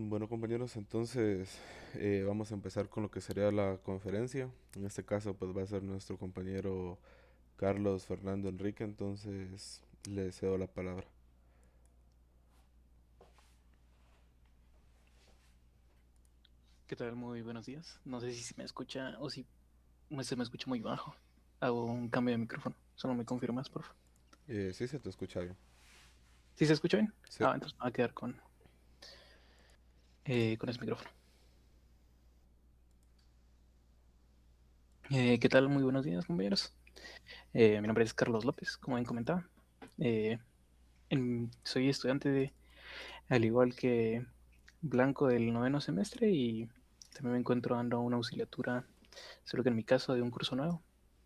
Bueno, compañeros, entonces vamos a empezar con lo que sería la conferencia. En este caso, pues va a ser nuestro compañero Carlos Fernando Enrique, entonces le cedo la palabra. ¿Qué tal? Muy buenos días. No sé si se me escucha o si se me escucha muy bajo. Hago un cambio de micrófono. Solo me confirmas, por favor. Sí, se te escucha bien. ¿Sí se escucha bien? Sí. Entonces me voy a quedar con ese micrófono. ¿Qué tal? Muy buenos días, compañeros. Mi nombre es Carlos López, como bien comentaba. Eh, Soy estudiante al igual que Blanco del noveno semestre y también me encuentro dando una auxiliatura, solo que en mi caso de un curso nuevo.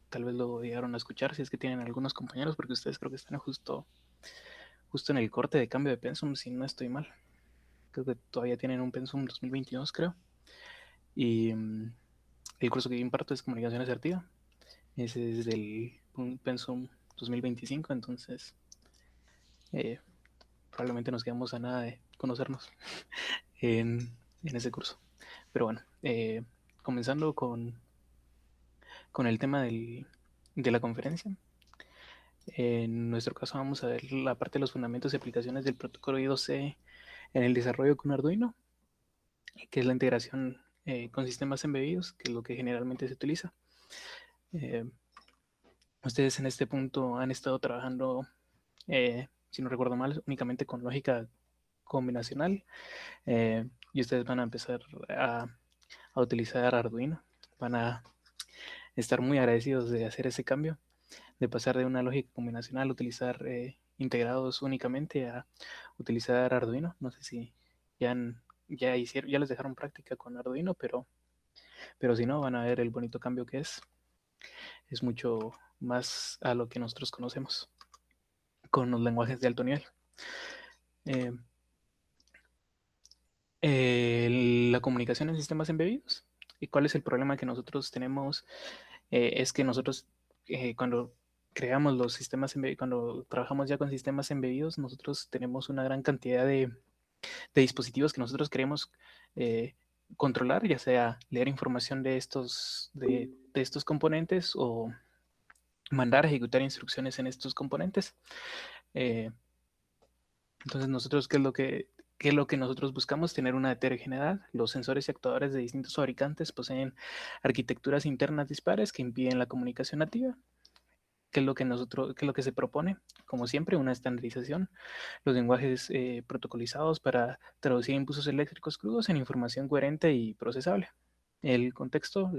Tal vez lo llegaron a escuchar si es que tienen algunos compañeros, porque ustedes creo que están justo en el corte de cambio de pensum, si no estoy mal. Creo que todavía tienen un pensum 2022, creo. Y el curso que yo imparto es comunicación asertiva. Ese es del pensum 2025, entonces eh, probablemente nos quedamos a nada de conocernos en ese curso. Pero bueno, comenzando con el tema de la conferencia. En nuestro caso vamos a ver la parte de los fundamentos y aplicaciones del protocolo I2C en el desarrollo con Arduino, que es la integración con sistemas embebidos, que es lo que generalmente se utiliza. Eh, Ustedes en este punto han estado trabajando, si no recuerdo mal, únicamente con lógica combinacional, y ustedes van a empezar a utilizar Arduino. Van a estar muy agradecidos de hacer ese cambio, de pasar de una lógica combinacional a utilizar integrados únicamente a utilizar Arduino. No sé si ya, ya les dejaron práctica con Arduino, pero si no, van a ver el bonito cambio que es mucho más a lo que nosotros conocemos con los lenguajes de alto nivel. Eh, la comunicación en sistemas embebidos. ¿Y cuál es el problema que nosotros tenemos? Es que nosotros cuando creamos los sistemas embebidos, cuando trabajamos ya con sistemas embebidos, nosotros tenemos una gran cantidad de dispositivos que nosotros queremos eh, controlar, ya sea leer información de estos componentes o mandar a ejecutar instrucciones en estos componentes. Eh, entonces nosotros, ¿qué es lo que nosotros buscamos? Tener una heterogeneidad. Los sensores y actuadores de distintos fabricantes poseen arquitecturas internas dispares que impiden la comunicación nativa. ¿Qué es lo que se propone? Como siempre, una estandarización, los lenguajes protocolizados para traducir impulsos eléctricos crudos en información coherente y procesable. El contexto,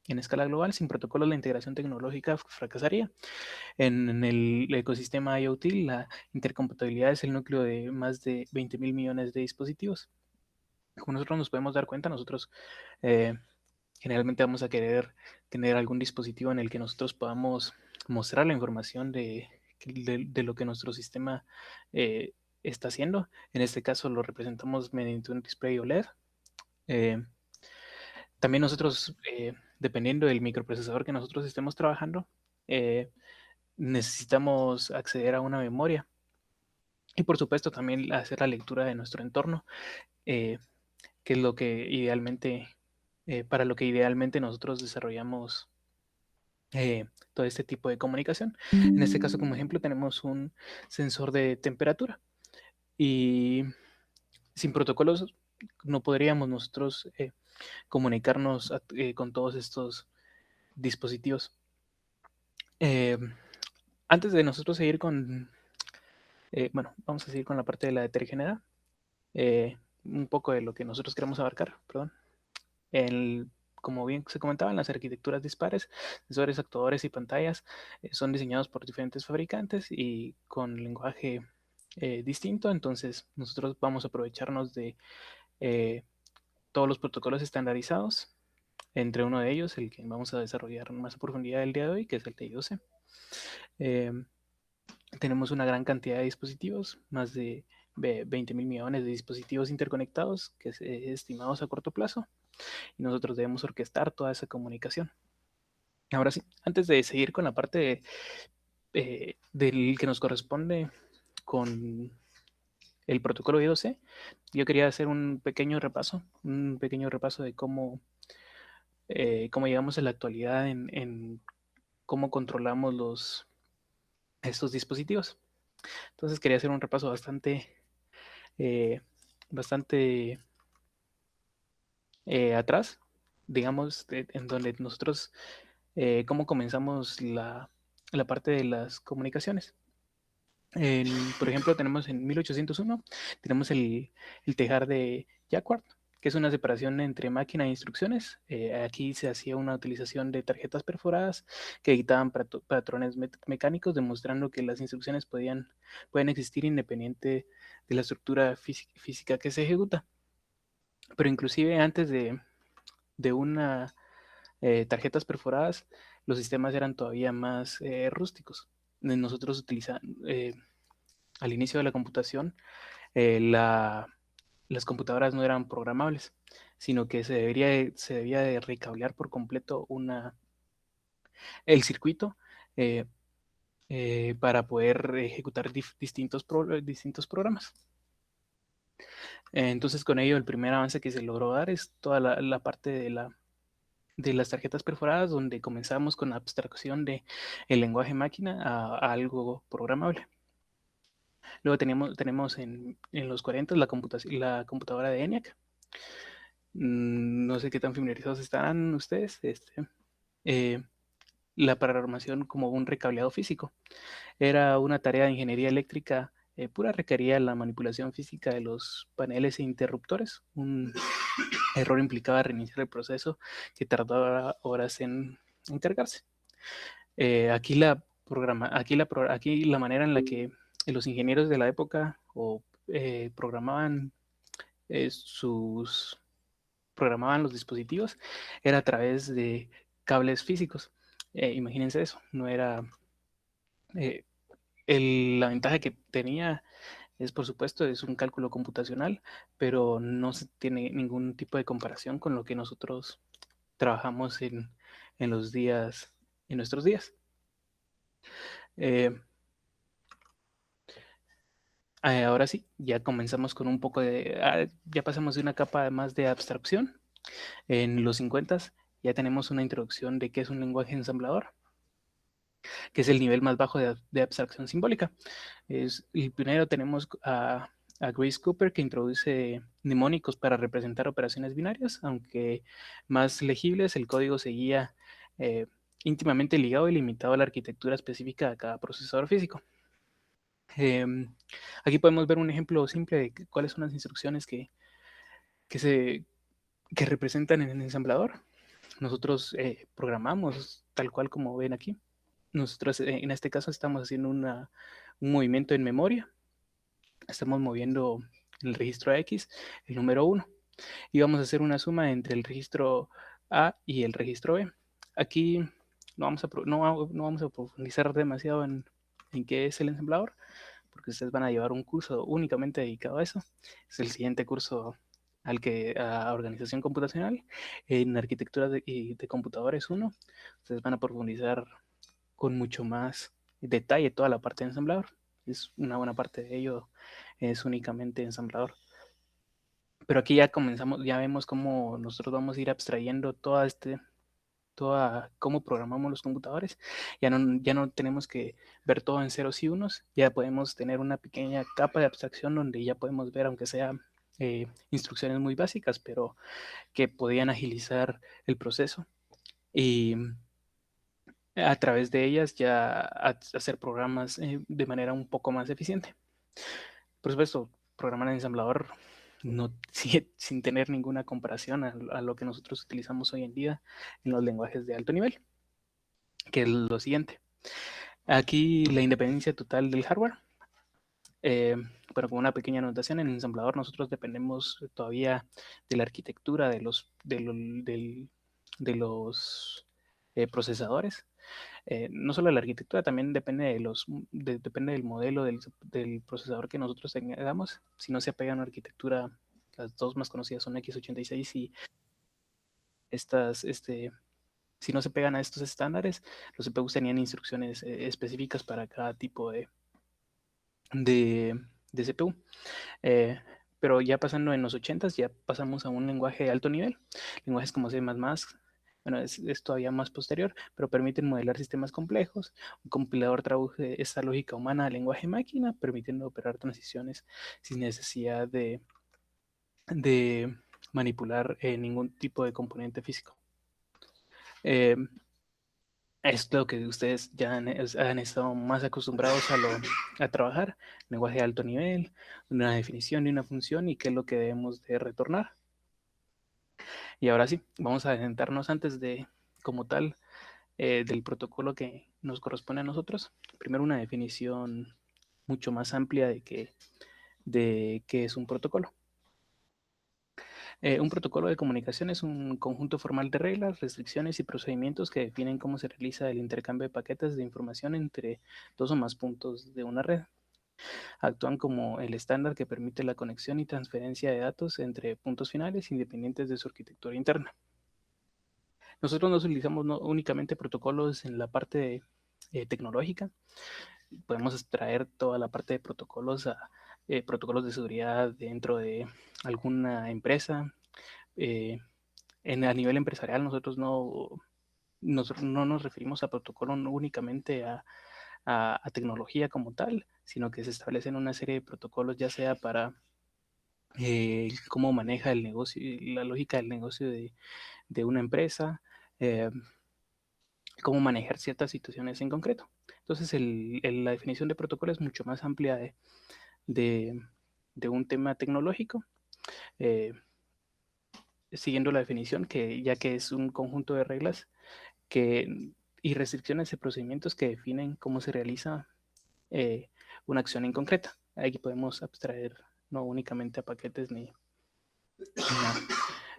en escala global, sin protocolos, la integración tecnológica fracasaría. En el ecosistema IoT, la intercompatibilidad es el núcleo de más de 20 mil millones de dispositivos. Como nosotros nos podemos dar cuenta, nosotros eh, generalmente vamos a querer tener algún dispositivo en el que nosotros podamos mostrar la información de lo que nuestro sistema eh, está haciendo. En este caso lo representamos mediante un display OLED. Eh, También nosotros, dependiendo del microprocesador que nosotros estemos trabajando, eh, necesitamos acceder a una memoria y por supuesto también hacer la lectura de nuestro entorno, eh, que es lo que idealmente, para lo que idealmente nosotros desarrollamos todo este tipo de comunicación. En este caso, como ejemplo, tenemos un sensor de temperatura y sin protocolos no podríamos nosotros comunicarnos con todos estos dispositivos. Eh, Antes de nosotros seguir bueno, vamos a seguir con la parte de la heterogeneidad, un poco de lo que nosotros queremos abarcar, perdón. El, como bien se comentaba, en las arquitecturas dispares, sensores, actuadores y pantallas son diseñados por diferentes fabricantes y con lenguaje distinto. Entonces, nosotros vamos a aprovecharnos de eh, todos los protocolos estandarizados, entre uno de ellos, el que vamos a desarrollar más a profundidad el día de hoy, que es el TI12. Eh, Tenemos una gran cantidad de dispositivos, más de 20 mil millones de dispositivos interconectados, que es estimados a corto plazo, y nosotros debemos orquestar toda esa comunicación. Ahora sí, antes de seguir con la parte del que nos corresponde con el protocolo I2C, yo quería hacer un pequeño repaso de cómo llegamos a la actualidad en cómo controlamos estos dispositivos. Entonces quería hacer un repaso eh, bastante atrás, digamos, en donde nosotros, cómo comenzamos la parte de las comunicaciones. Por ejemplo, tenemos en 1801, tenemos el tejar de Jacquard, que es una separación entre máquina e instrucciones. Aquí se hacía una utilización de tarjetas perforadas que dictaban patrones mecánicos, demostrando que las instrucciones pueden existir independiente de la estructura física que se ejecuta. Pero inclusive antes de una tarjetas perforadas, los sistemas eran todavía más rústicos. Nosotros utilizamos, al inicio de la computación, las computadoras no eran programables, sino que se debía de recablear por completo el circuito eh, para poder ejecutar distintos programas. Entonces, con ello, el primer avance que se logró dar es toda la parte de las tarjetas perforadas, donde comenzamos con la abstracción de el lenguaje máquina a algo programable. Luego tenemos en los 40 la computadora de ENIAC. No sé qué tan familiarizados estarán ustedes. Eh, la programación como un recableado físico. Era una tarea de ingeniería eléctrica pura, requería la manipulación física de los paneles e interruptores. Un error implicaba reiniciar el proceso que tardaba horas en cargarse. Aquí la manera en la que los ingenieros de la época programaban programaban los dispositivos era a través de cables físicos. Imagínense eso, no era eh, la ventaja que tenía es, por supuesto, es un cálculo computacional, pero no se tiene ningún tipo de comparación con lo que nosotros trabajamos en los días, en nuestros días. Eh, Ahora sí, ya comenzamos con un poco ya pasamos de una capa más de abstracción. En los 50 ya tenemos una introducción de qué es un lenguaje ensamblador, que es el nivel más bajo de abstracción simbólica. Y primero tenemos a Grace Cooper, que introduce mnemónicos para representar operaciones binarias, aunque más legibles, el código seguía eh, íntimamente ligado y limitado a la arquitectura específica de cada procesador físico. Eh, Aquí podemos ver un ejemplo simple de cuáles son las instrucciones que, se, que representan en el ensamblador. Nosotros programamos tal cual como ven aquí. Nosotros en este caso estamos haciendo un movimiento en memoria. Estamos moviendo en el registro X el número 1 y vamos a hacer una suma entre el registro A y el registro B. Aquí no vamos a profundizar demasiado en qué es el ensamblador, porque ustedes van a llevar un curso únicamente dedicado a eso. Es el siguiente curso a organización computacional en arquitectura de computadores 1. Ustedes van a profundizar con mucho más detalle toda la parte de ensamblador. Es una buena parte de ello, es únicamente ensamblador. Pero aquí ya vemos cómo nosotros vamos a ir abstrayendo cómo programamos los computadores. Ya no tenemos que ver todo en ceros y unos, ya podemos tener una pequeña capa de abstracción donde ya podemos ver, aunque sea instrucciones muy básicas, pero que podían agilizar el proceso y a través de ellas ya hacer programas de manera un poco más eficiente. Por supuesto, programar en ensamblador no, sin tener ninguna comparación a lo que nosotros utilizamos hoy en día en los lenguajes de alto nivel, que es lo siguiente. Aquí la independencia total del hardware. Bueno, como una pequeña anotación, en el ensamblador nosotros dependemos todavía de la arquitectura de los procesadores. No solo de la arquitectura, también depende del modelo del procesador que nosotros tengamos. Si no se apega a una arquitectura, las dos más conocidas son x86 y si no se pegan a estos estándares, los CPUs tenían instrucciones específicas para cada tipo de de CPU. Eh, pero ya pasando en los 80s, ya pasamos a un lenguaje de alto nivel. Lenguajes como C++, bueno, es todavía más posterior, pero permiten modelar sistemas complejos. Un compilador traduce esta lógica humana al lenguaje máquina, permitiendo operar transiciones sin necesidad de manipular ningún tipo de componente físico. Eh, es lo que ustedes ya han estado más acostumbrados a trabajar, lenguaje de alto nivel, una definición de una función y qué es lo que debemos de retornar. Y ahora sí, vamos a adentrarnos antes de, como tal, del protocolo que nos corresponde a nosotros. Primero una definición mucho más amplia de qué es un protocolo. Un protocolo de comunicación es un conjunto formal de reglas, restricciones y procedimientos que definen cómo se realiza el intercambio de paquetes de información entre dos o más puntos de una red. Actúan como el estándar que permite la conexión y transferencia de datos entre puntos finales independientes de su arquitectura interna. Nosotros no utilizamos únicamente protocolos en la parte tecnológica, podemos extraer toda la parte de protocolos a protocolos de seguridad dentro de alguna empresa. A nivel empresarial nosotros no nos referimos a protocolo únicamente a tecnología como tal, sino que se establecen una serie de protocolos ya sea para cómo maneja el negocio, la lógica del negocio de una empresa, eh, cómo manejar ciertas situaciones en concreto. Entonces, la definición de protocolo es mucho más amplia de, de un tema tecnológico, eh, siguiendo la definición, que ya que es un conjunto de reglas y restricciones y procedimientos que definen cómo se realiza una acción en concreta. Aquí podemos abstraer no únicamente a paquetes ni nada.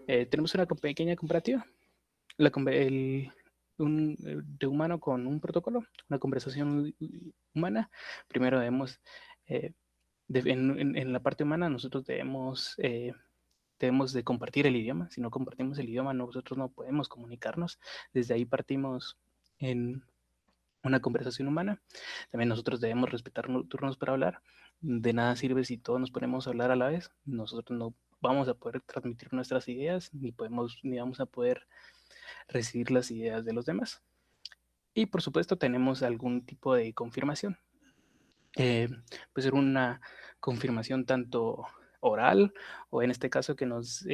Tenemos una pequeña comparativa. De humano con un protocolo, una conversación humana. Primero debemos, en la parte humana, nosotros debemos de compartir el idioma. Si no compartimos el idioma, nosotros no podemos comunicarnos. Desde ahí partimos en una conversación humana. También nosotros debemos respetar turnos para hablar. De nada sirve si todos nos ponemos a hablar a la vez. Nosotros no vamos a poder transmitir nuestras ideas, ni vamos a poder recibir las ideas de los demás. Y por supuesto tenemos algún tipo de confirmación. Puede ser una confirmación tanto oral o en este caso que nos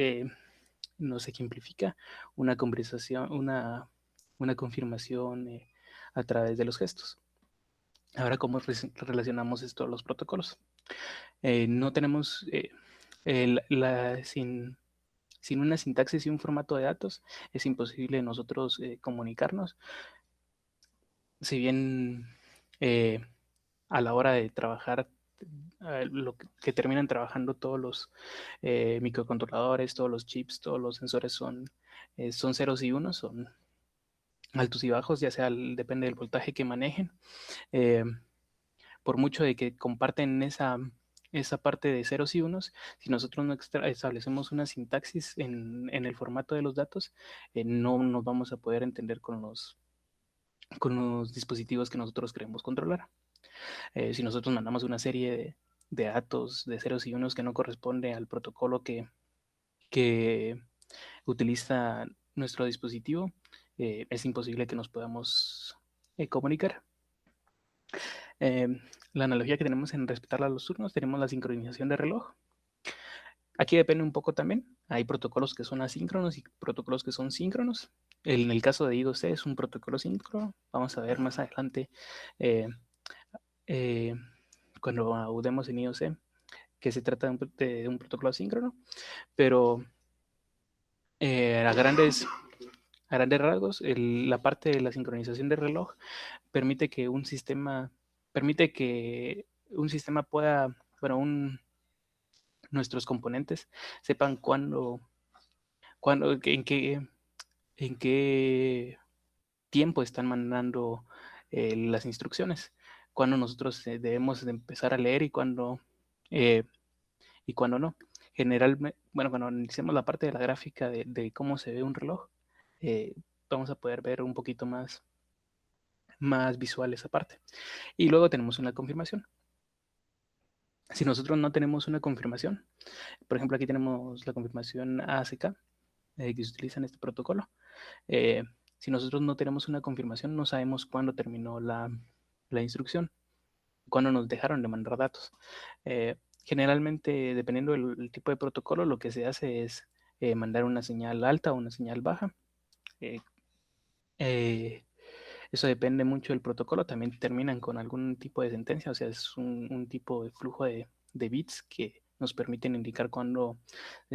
ejemplifica una conversación, una confirmación a través de los gestos. Ahora, ¿cómo relacionamos esto a los protocolos? No tenemos, sin una sintaxis y un formato de datos, es imposible nosotros comunicarnos. Si bien a la hora de trabajar, lo que terminan trabajando todos los microcontroladores, todos los chips, todos los sensores son ceros y unos, son altos y bajos, ya sea depende del voltaje que manejen. Eh, por mucho de que comparten esa parte de ceros y unos, si nosotros no establecemos una sintaxis en el formato de los datos, no nos vamos a poder entender con los dispositivos que nosotros queremos controlar. Si nosotros mandamos una serie de datos de ceros y unos que no corresponde al protocolo que utiliza nuestro dispositivo, es imposible que nos podamos comunicar. Eh, la analogía que tenemos en respetar a los turnos, tenemos la sincronización de reloj. Aquí depende un poco también. Hay protocolos que son asíncronos y protocolos que son síncronos. En el caso de I2C es un protocolo síncrono. Vamos a ver más adelante eh, eh, cuando audemos en I2C que se trata de un protocolo asíncrono. Pero a grandes rasgos, la parte de la sincronización de reloj permite que un sistema pueda, bueno, nuestros componentes sepan en qué tiempo están mandando las instrucciones, cuando nosotros debemos de empezar a leer eh, y cuando no. Generalmente, bueno, cuando analicemos la parte de la gráfica de cómo se ve un reloj, eh, vamos a poder ver un poquito más visual esa parte. Y luego tenemos una confirmación. Si nosotros no tenemos una confirmación, por ejemplo, aquí tenemos la confirmación ACK que se utiliza en este protocolo. Si nosotros no tenemos una confirmación, no sabemos cuándo terminó la instrucción, cuándo nos dejaron de mandar datos. Generalmente, dependiendo del tipo de protocolo, lo que se hace es mandar una señal alta o una señal baja. Eh, eh, Eso depende mucho del protocolo. También terminan con algún tipo de sentencia, o sea, es un tipo de flujo de bits que nos permiten indicar cuándo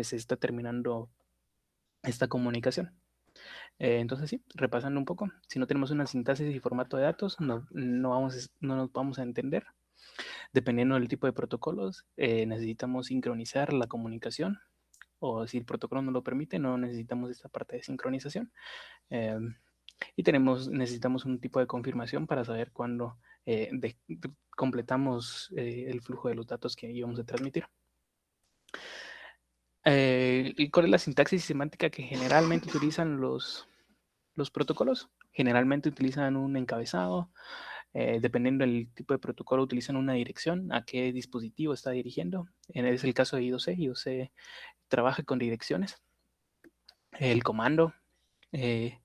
se está terminando esta comunicación. Entonces, sí, repasando un poco, si no tenemos una sintaxis y formato de datos, no nos vamos a entender. Dependiendo del tipo de protocolos, necesitamos sincronizar la comunicación, o si el protocolo no lo permite, no necesitamos esta parte de sincronización. Eh, y necesitamos un tipo de confirmación para saber cuándo completamos el flujo de los datos que íbamos a transmitir. ¿Y cuál es la sintaxis y semántica que generalmente utilizan los protocolos? Generalmente utilizan un encabezado, dependiendo del tipo de protocolo, utilizan una dirección, a qué dispositivo está dirigiendo. Es el caso de I2C. I2C trabaja con direcciones. El comando, eh,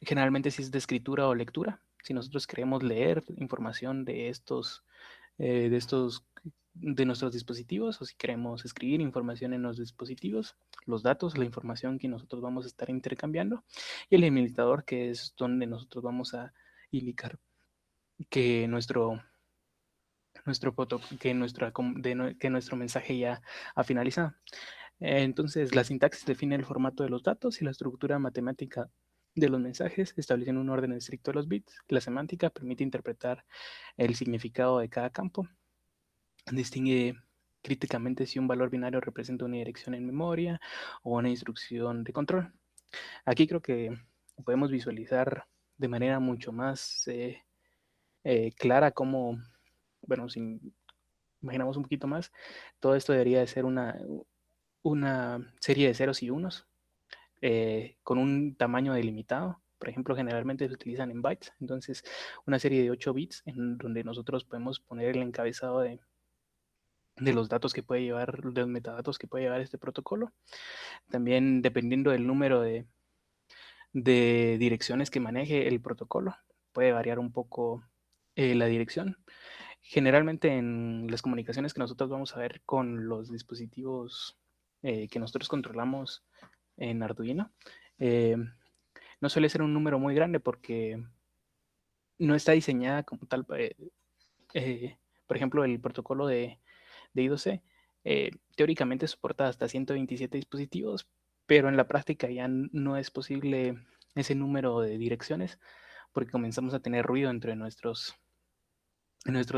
generalmente si es de escritura o lectura. Si nosotros queremos leer información de nuestros dispositivos, o si queremos escribir información en los dispositivos, los datos, la información que nosotros vamos a estar intercambiando, y el limitador, que es donde nosotros vamos a indicar que que nuestro mensaje ya ha finalizado. Entonces, la sintaxis define el formato de los datos y la estructura matemática de los mensajes, estableciendo un orden estricto de los bits. La semántica permite interpretar el significado de cada campo. Distingue críticamente si un valor binario representa una dirección en memoria o una instrucción de control. Aquí creo que podemos visualizar de manera mucho más clara cómo, bueno, si imaginamos un poquito más, todo esto debería de ser una serie de ceros y unos con un tamaño delimitado. Por ejemplo, generalmente se utilizan en bytes. Entonces, una serie de 8 bits en donde nosotros podemos poner el encabezado de los datos que puede llevar, de los metadatos que puede llevar este protocolo. También, dependiendo del número de direcciones que maneje el protocolo, puede variar un poco la dirección. Generalmente en las comunicaciones que nosotros vamos a ver con los dispositivos que nosotros controlamos en Arduino, no suele ser un número muy grande porque no está diseñada como tal. Por ejemplo, el protocolo de I2C teóricamente soporta hasta 127 dispositivos, pero en la práctica ya no es posible ese número de direcciones porque comenzamos a tener ruido entre nuestros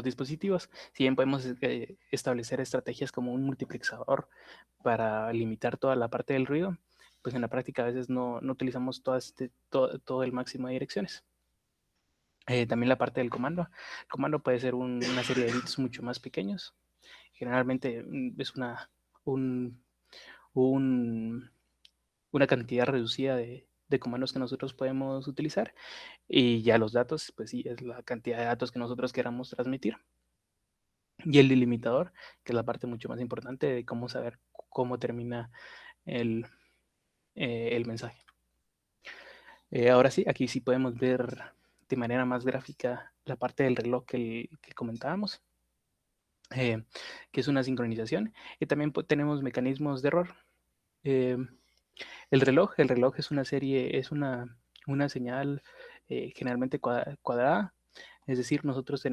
dispositivos. Si bien podemos establecer estrategias como un multiplexador para limitar toda la parte del ruido, pues en la práctica a veces no utilizamos todo el máximo de direcciones. También la parte del comando. El comando puede ser una serie de bits mucho más pequeños. Generalmente es un, un, una cantidad reducida de comandos que nosotros podemos utilizar. Y ya los datos, pues sí, es la cantidad de datos que nosotros queramos transmitir. Y el delimitador, que es la parte mucho más importante de cómo saber cómo termina el, el mensaje. Ahora sí, aquí sí podemos ver de manera más gráfica la parte del reloj que comentábamos, que es una sincronización. Y también tenemos mecanismos de error. Eh, el reloj es una serie, es una señal generalmente cuadrada, es decir, nosotros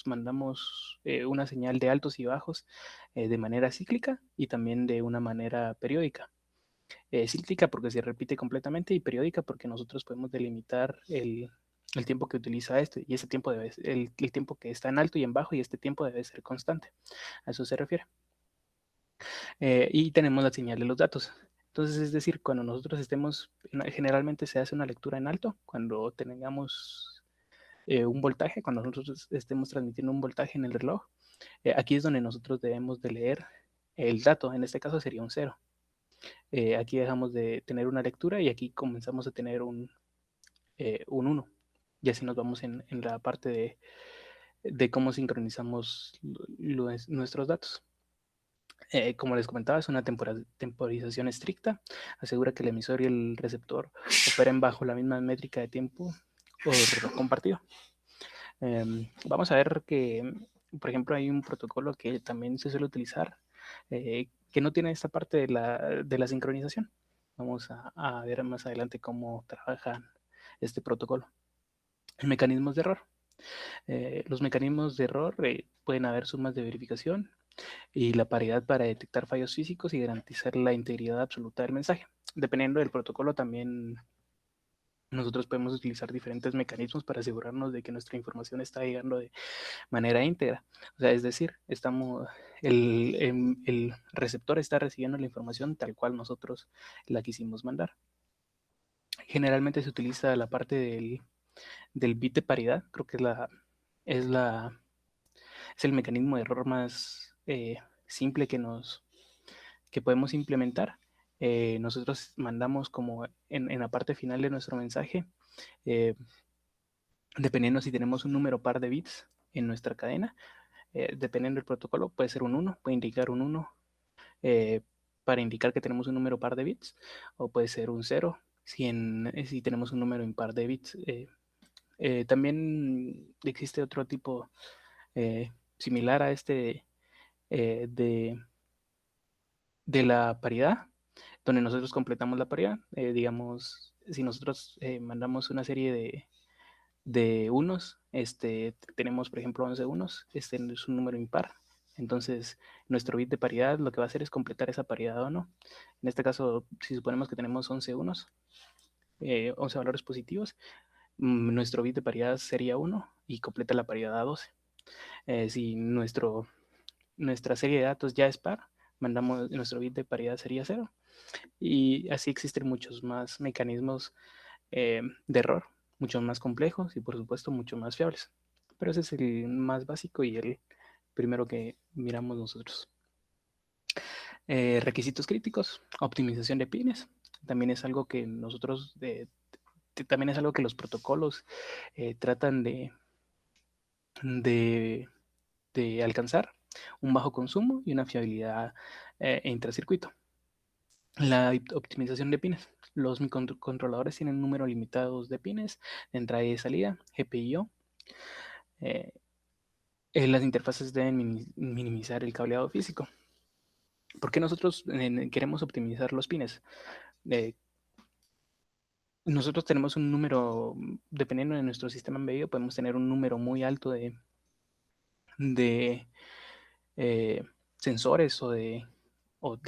mandamos una señal de altos y bajos de manera cíclica y también de una manera periódica. Cíclica porque se repite completamente y periódica porque nosotros podemos delimitar el tiempo que utiliza esto y ese tiempo el tiempo que está en alto y en bajo y este tiempo debe ser constante. A eso se refiere. Y tenemos la señal de los datos. Entonces, es decir, cuando nosotros generalmente se hace una lectura en alto, cuando tengamos un voltaje, cuando nosotros estemos transmitiendo un voltaje en el reloj, aquí es donde nosotros debemos de leer el dato, en este caso sería un cero. Aquí dejamos de tener una lectura y aquí comenzamos a tener un 1. Y así nos vamos en la parte de cómo sincronizamos nuestros datos. Como les comentaba, es una temporización estricta. Asegura que el emisor y el receptor operen bajo la misma métrica de tiempo compartido. Vamos a ver que, por ejemplo, hay un protocolo que también se suele utilizar que no tiene esta parte de la sincronización. Vamos a ver más adelante cómo trabaja este protocolo. Mecanismos de error. Los mecanismos de error pueden haber sumas de verificación y la paridad para detectar fallos físicos y garantizar la integridad absoluta del mensaje. Dependiendo del protocolo, también nosotros podemos utilizar diferentes mecanismos para asegurarnos de que nuestra información está llegando de manera íntegra. O sea, es decir, el receptor está recibiendo la información tal cual nosotros la quisimos mandar. Generalmente se utiliza la parte del bit de paridad. Creo que es el mecanismo de error más simple que podemos implementar. Nosotros mandamos como en la parte final de nuestro mensaje, dependiendo si tenemos un número par de bits en nuestra cadena, dependiendo del protocolo, puede ser un 1, puede indicar un 1 para indicar que tenemos un número par de bits, o puede ser un 0 si tenemos un número impar de bits. También existe otro tipo similar a este de la paridad, donde nosotros completamos la paridad. Digamos, si nosotros mandamos una serie de unos, tenemos por ejemplo 11 unos, este es un número impar, entonces nuestro bit de paridad lo que va a hacer es completar esa paridad o no. En este caso, si suponemos que tenemos 11 unos, 11 valores positivos, nuestro bit de paridad sería 1 y completa la paridad a 12. Si nuestra serie de datos ya es par, mandamos nuestro bit de paridad sería 0. Y así existen muchos más mecanismos de error, mucho más complejos y por supuesto mucho más fiables. Pero ese es el más básico y el primero que miramos nosotros. Requisitos críticos, optimización de pines. También es algo que nosotros, también es algo que los protocolos tratan de, de alcanzar, un bajo consumo y una fiabilidad intracircuito. La optimización de pines. Los microcontroladores tienen un número limitado de pines de entrada y de salida, GPIO. Las interfaces deben minimizar el cableado físico. ¿Por qué nosotros queremos optimizar los pines? Nosotros tenemos un número, dependiendo de nuestro sistema embebido, podemos tener un número muy alto de sensores o de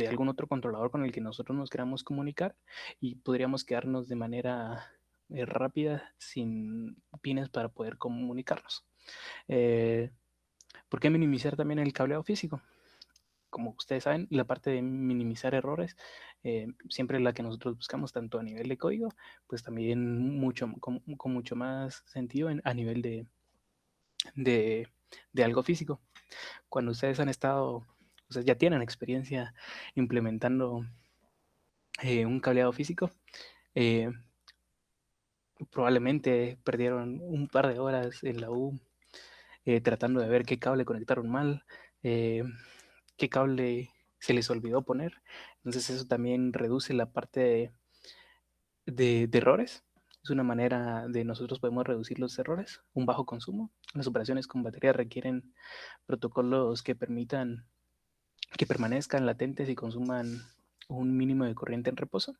algún otro controlador con el que nosotros nos queramos comunicar y podríamos quedarnos de manera rápida sin pines para poder comunicarnos. ¿Por qué minimizar también el cableado físico? Como ustedes saben, la parte de minimizar errores siempre es la que nosotros buscamos, tanto a nivel de código, pues también con mucho más sentido a nivel de algo físico. Cuando ustedes han estado, o sea, ya tienen experiencia implementando un cableado físico, eh, probablemente perdieron un par de horas en la U tratando de ver qué cable conectaron mal, qué cable se les olvidó poner. Entonces eso también reduce la parte de errores. Es una manera de nosotros podemos reducir los errores, un bajo consumo. Las operaciones con batería requieren protocolos que permitan que permanezcan latentes y consuman un mínimo de corriente en reposo.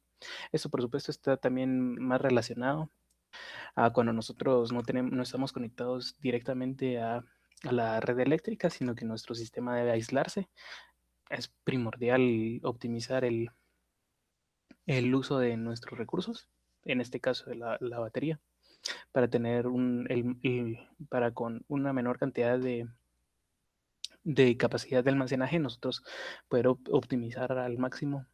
Esto, por supuesto, está también más relacionado a cuando nosotros no estamos conectados directamente a la red eléctrica, sino que nuestro sistema debe aislarse. Es primordial optimizar el uso de nuestros recursos, en este caso de la batería, para tener para con una menor cantidad de capacidad de almacenaje, nosotros poder optimizar al máximo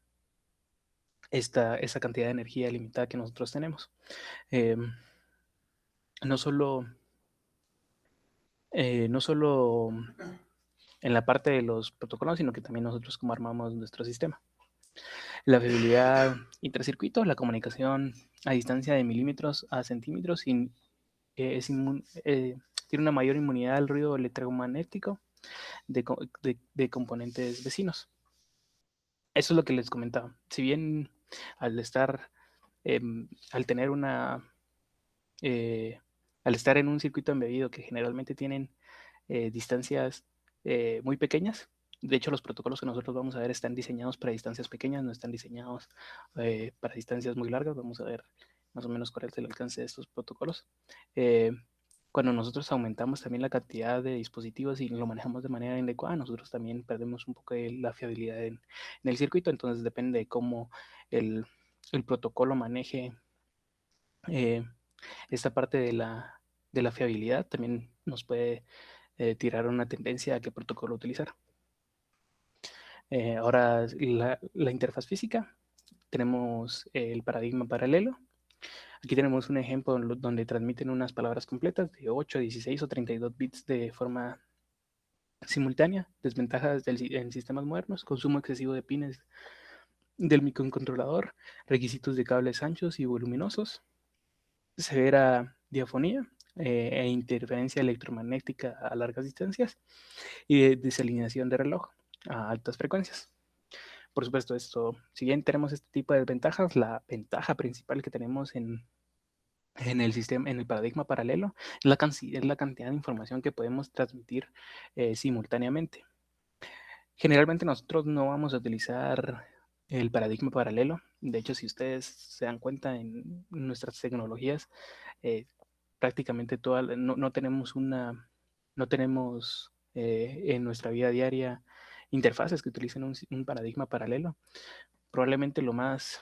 esa cantidad de energía limitada que nosotros tenemos. No solo, no solo en la parte de los protocolos, sino que también nosotros como armamos nuestro sistema. La fiabilidad intracircuito, la comunicación a distancia de milímetros a centímetros tiene una mayor inmunidad al ruido electromagnético de componentes vecinos. Eso es lo que les comentaba. Si bien al estar, al tener al estar en un circuito embebido que generalmente tienen distancias muy pequeñas, de hecho los protocolos que nosotros vamos a ver están diseñados para distancias pequeñas, no están diseñados para distancias muy largas. Vamos a ver más o menos cuál es el alcance de estos protocolos. Cuando nosotros aumentamos también la cantidad de dispositivos y lo manejamos de manera inadecuada, nosotros también perdemos un poco de la fiabilidad en el circuito. Entonces depende de cómo el, el protocolo maneje eh, esta parte de la fiabilidad, también nos puede tirar una tendencia a qué protocolo utilizar. Ahora, la interfaz física, tenemos el paradigma paralelo. Aquí tenemos un ejemplo donde transmiten unas palabras completas de 8, 16 o 32 bits de forma simultánea. Desventajas en sistemas modernos: consumo excesivo de pines del microcontrolador, requisitos de cables anchos y voluminosos, severa diafonía e interferencia electromagnética a largas distancias y desalineación de reloj a altas frecuencias. Por supuesto, si bien tenemos este tipo de desventajas, la ventaja principal que tenemos en el sistema, en el paradigma paralelo, es la cantidad de información que podemos transmitir simultáneamente. Generalmente nosotros no vamos a utilizar el paradigma paralelo. De hecho, si ustedes se dan cuenta en nuestras tecnologías, prácticamente no tenemos en nuestra vida diaria interfaces que utilicen un paradigma paralelo. Probablemente lo más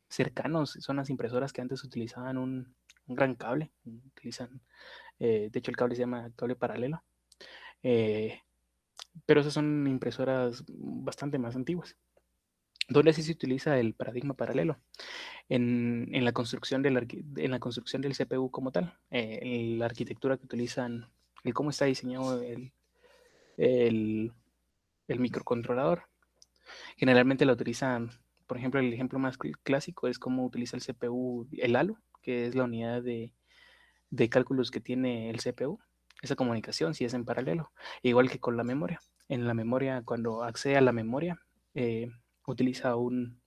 cercanos son las impresoras que antes utilizaban un gran cable. De hecho, el cable se llama cable paralelo. Pero esas son impresoras bastante más antiguas. ¿Dónde sí se utiliza el paradigma paralelo? En la construcción en la construcción del CPU como tal. En la arquitectura que utilizan, el cómo está diseñado el, el microcontrolador. Generalmente la utilizan, por ejemplo, el ejemplo más clásico es cómo utiliza el CPU el halo, que es la unidad de cálculos que tiene el CPU. Esa comunicación si es en paralelo, igual que con la memoria. En la memoria, cuando accede a la memoria, utiliza un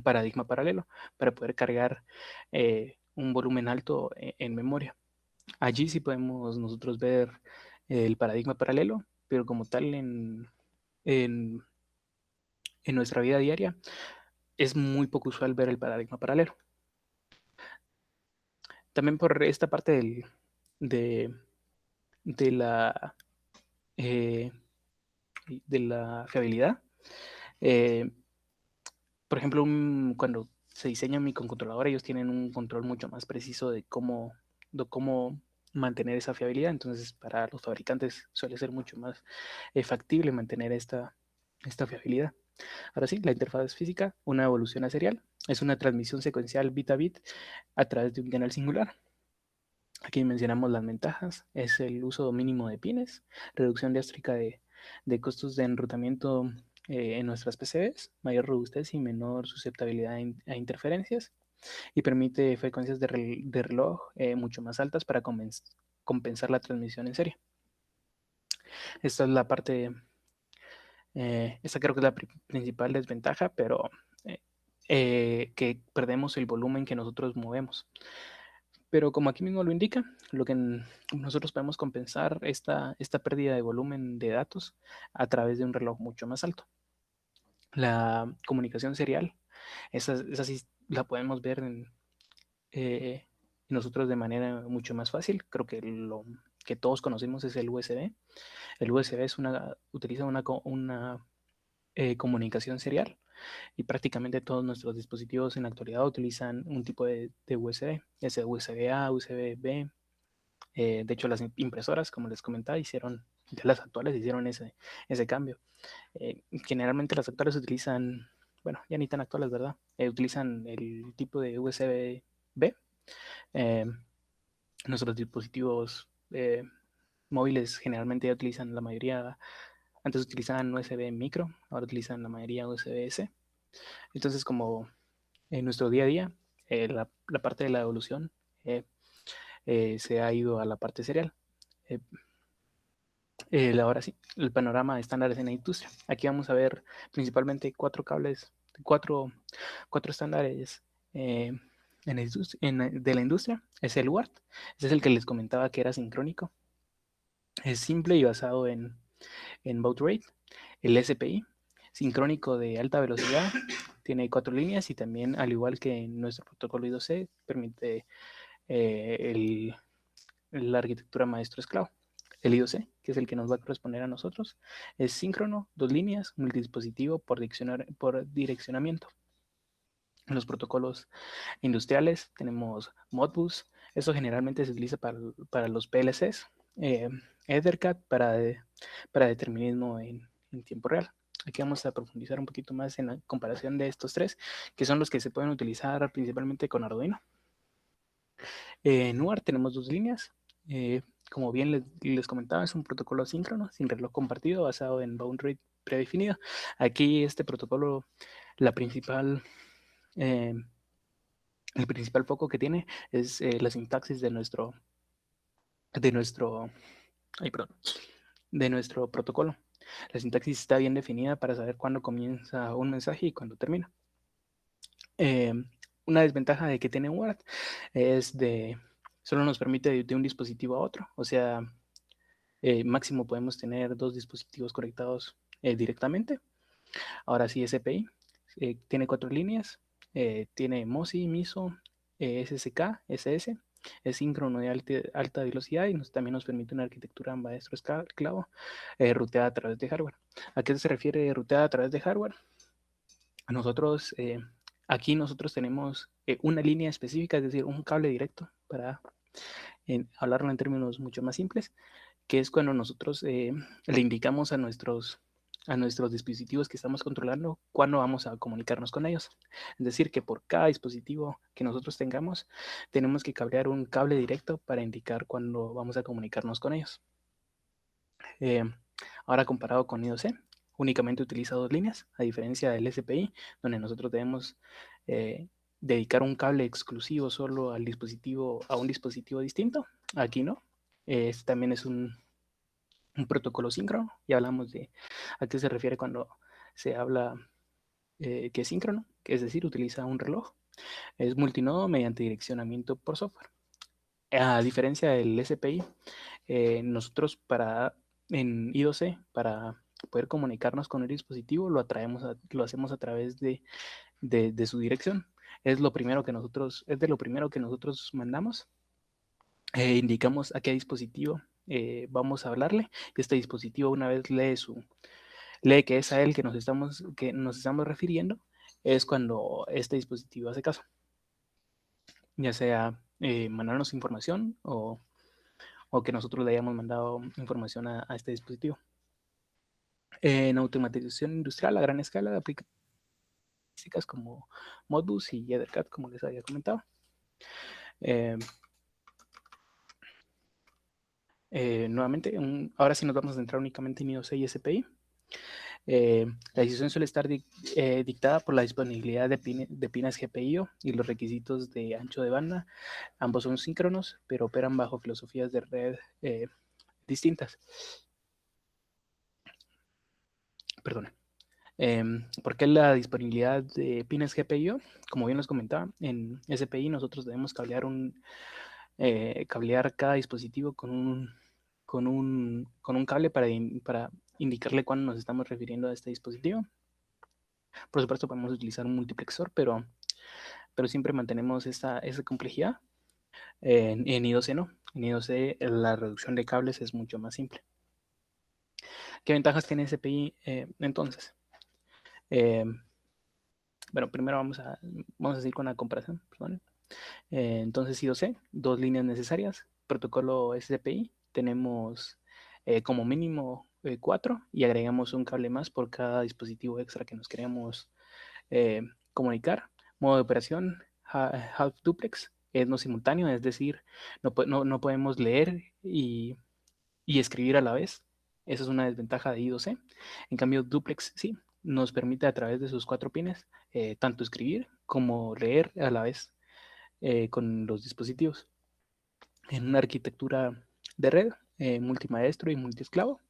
paradigma paralelo para poder cargar un volumen alto en memoria. Allí sí podemos nosotros ver el paradigma paralelo, pero como tal en, en nuestra vida diaria es muy poco usual ver el paradigma paralelo. También por esta parte de, de la eh, de la fiabilidad. Eh, por ejemplo, cuando se diseña un microcontrolador, ellos tienen un control mucho más preciso de cómo mantener esa fiabilidad. Entonces, para los fabricantes suele ser mucho más factible mantener esta fiabilidad. Ahora sí, la interfaz física, una evolución a serial, es una transmisión secuencial bit a bit a través de un canal singular. Aquí mencionamos las ventajas: es el uso mínimo de pines, reducción drástica de costos de enrutamiento en nuestras PCBs, mayor robustez y menor susceptibilidad a interferencias, y permite frecuencias de reloj mucho más altas para compensar la transmisión en serie. Esta es la parte, esta creo que es la principal desventaja, pero que perdemos el volumen que nosotros movemos. Pero como aquí mismo lo indica, lo que nosotros podemos compensar esta pérdida de volumen de datos a través de un reloj mucho más alto. La comunicación serial, esa sí la podemos ver nosotros de manera mucho más fácil. Creo que lo que todos conocemos es el USB. El USB utiliza una comunicación serial, y prácticamente todos nuestros dispositivos en la actualidad utilizan un tipo de USB, ya sea USB A, USB B. De hecho, las impresoras, como les comentaba, ya las actuales hicieron ese cambio. Generalmente las actuales utilizan, bueno, ya ni tan actuales, ¿verdad? Utilizan el tipo de USB B. Eh, Nuestros dispositivos móviles generalmente ya utilizan la mayoría, antes utilizaban USB micro, ahora utilizan la mayoría USB-C. Entonces, como en nuestro día a día, la parte de la evolución, se ha ido a la parte serial. Ahora sí, el panorama de estándares en la industria. Aquí vamos a ver principalmente cuatro estándares de la industria. Es el UART, ese es el que les comentaba que era sincrónico. Es simple y basado en baud rate. El SPI, sincrónico de alta velocidad, tiene 4 líneas y también, al igual que en nuestro protocolo I2C, permite la arquitectura maestro-esclavo. El I2C, que es el que nos va a corresponder a nosotros, es síncrono, 2 líneas, multidispositivo por direccionamiento. En los protocolos industriales tenemos Modbus, eso generalmente se utiliza para los PLCs, EtherCAT para determinismo en tiempo real. Aquí vamos a profundizar un poquito más en la comparación de estos tres, que son los que se pueden utilizar principalmente con Arduino. En UART tenemos 2 líneas. Como bien les comentaba, es un protocolo asíncrono, sin reloj compartido, basado en bound rate predefinido. Aquí este protocolo, el principal foco que tiene es la sintaxis de nuestro protocolo. La sintaxis está bien definida para saber cuándo comienza un mensaje y cuándo termina. Una desventaja de que tiene UART es solo nos permite de un dispositivo a otro, o sea, máximo podemos tener 2 dispositivos conectados directamente. Ahora sí, SPI tiene 4 líneas, tiene MOSI, MISO, SSK, SS, es síncrono de alta velocidad y también nos permite una arquitectura maestro-esclavo ruteada a través de hardware. ¿A qué se refiere ruteada a través de hardware? Aquí nosotros tenemos una línea específica, es decir, un cable directo para hablarlo en términos mucho más simples, que es cuando nosotros le indicamos a nuestros dispositivos que estamos controlando cuándo vamos a comunicarnos con ellos. Es decir, que por cada dispositivo que nosotros tengamos, tenemos que cablear un cable directo para indicar cuándo vamos a comunicarnos con ellos. Ahora comparado con I2C, únicamente utiliza 2 líneas, a diferencia del SPI, donde nosotros debemos dedicar un cable exclusivo solo a un dispositivo distinto. Aquí no. También es un protocolo síncrono. Ya hablamos de a qué se refiere cuando se habla que es síncrono, que es decir, utiliza un reloj. Es multinodo mediante direccionamiento por software. A diferencia del SPI, nosotros en I2C, para poder comunicarnos con el dispositivo, lo hacemos a través de su dirección. Es de lo primero que nosotros mandamos. Indicamos a qué dispositivo vamos a hablarle. Este dispositivo, una vez lee que es a él que nos estamos refiriendo, es cuando este dispositivo hace caso. Ya sea mandarnos información o que nosotros le hayamos mandado información a este dispositivo. En automatización industrial a gran escala, aplica como Modbus y EtherCAT, como les había comentado. Nuevamente, ahora sí nos vamos a centrar únicamente en I2C y SPI. La decisión suele estar dictada por la disponibilidad de pines GPIO y los requisitos de ancho de banda. Ambos son síncronos, pero operan bajo filosofías de red distintas. Perdón. ¿Por qué la disponibilidad de pines GPIO? Como bien les comentaba, en SPI nosotros debemos cablear cada dispositivo con un cable para indicarle cuándo nos estamos refiriendo a este dispositivo. Por supuesto podemos utilizar un multiplexor, pero siempre mantenemos esa complejidad. En I2C no. En I2C la reducción de cables es mucho más simple. ¿Qué ventajas tiene SPI entonces? Bueno, primero vamos a seguir con la comparación. Entonces I2C, 2 líneas necesarias. Protocolo SPI, tenemos como mínimo 4 y agregamos un cable más por cada dispositivo extra que nos queremos comunicar. Modo de operación, half duplex, es no simultáneo, es decir, no podemos leer y escribir a la vez. Esa es una desventaja de I2C. En cambio, duplex sí, nos permite a través de sus 4 pines tanto escribir como leer a la vez con los dispositivos. en una arquitectura de red, multimaestro y multiesclavo.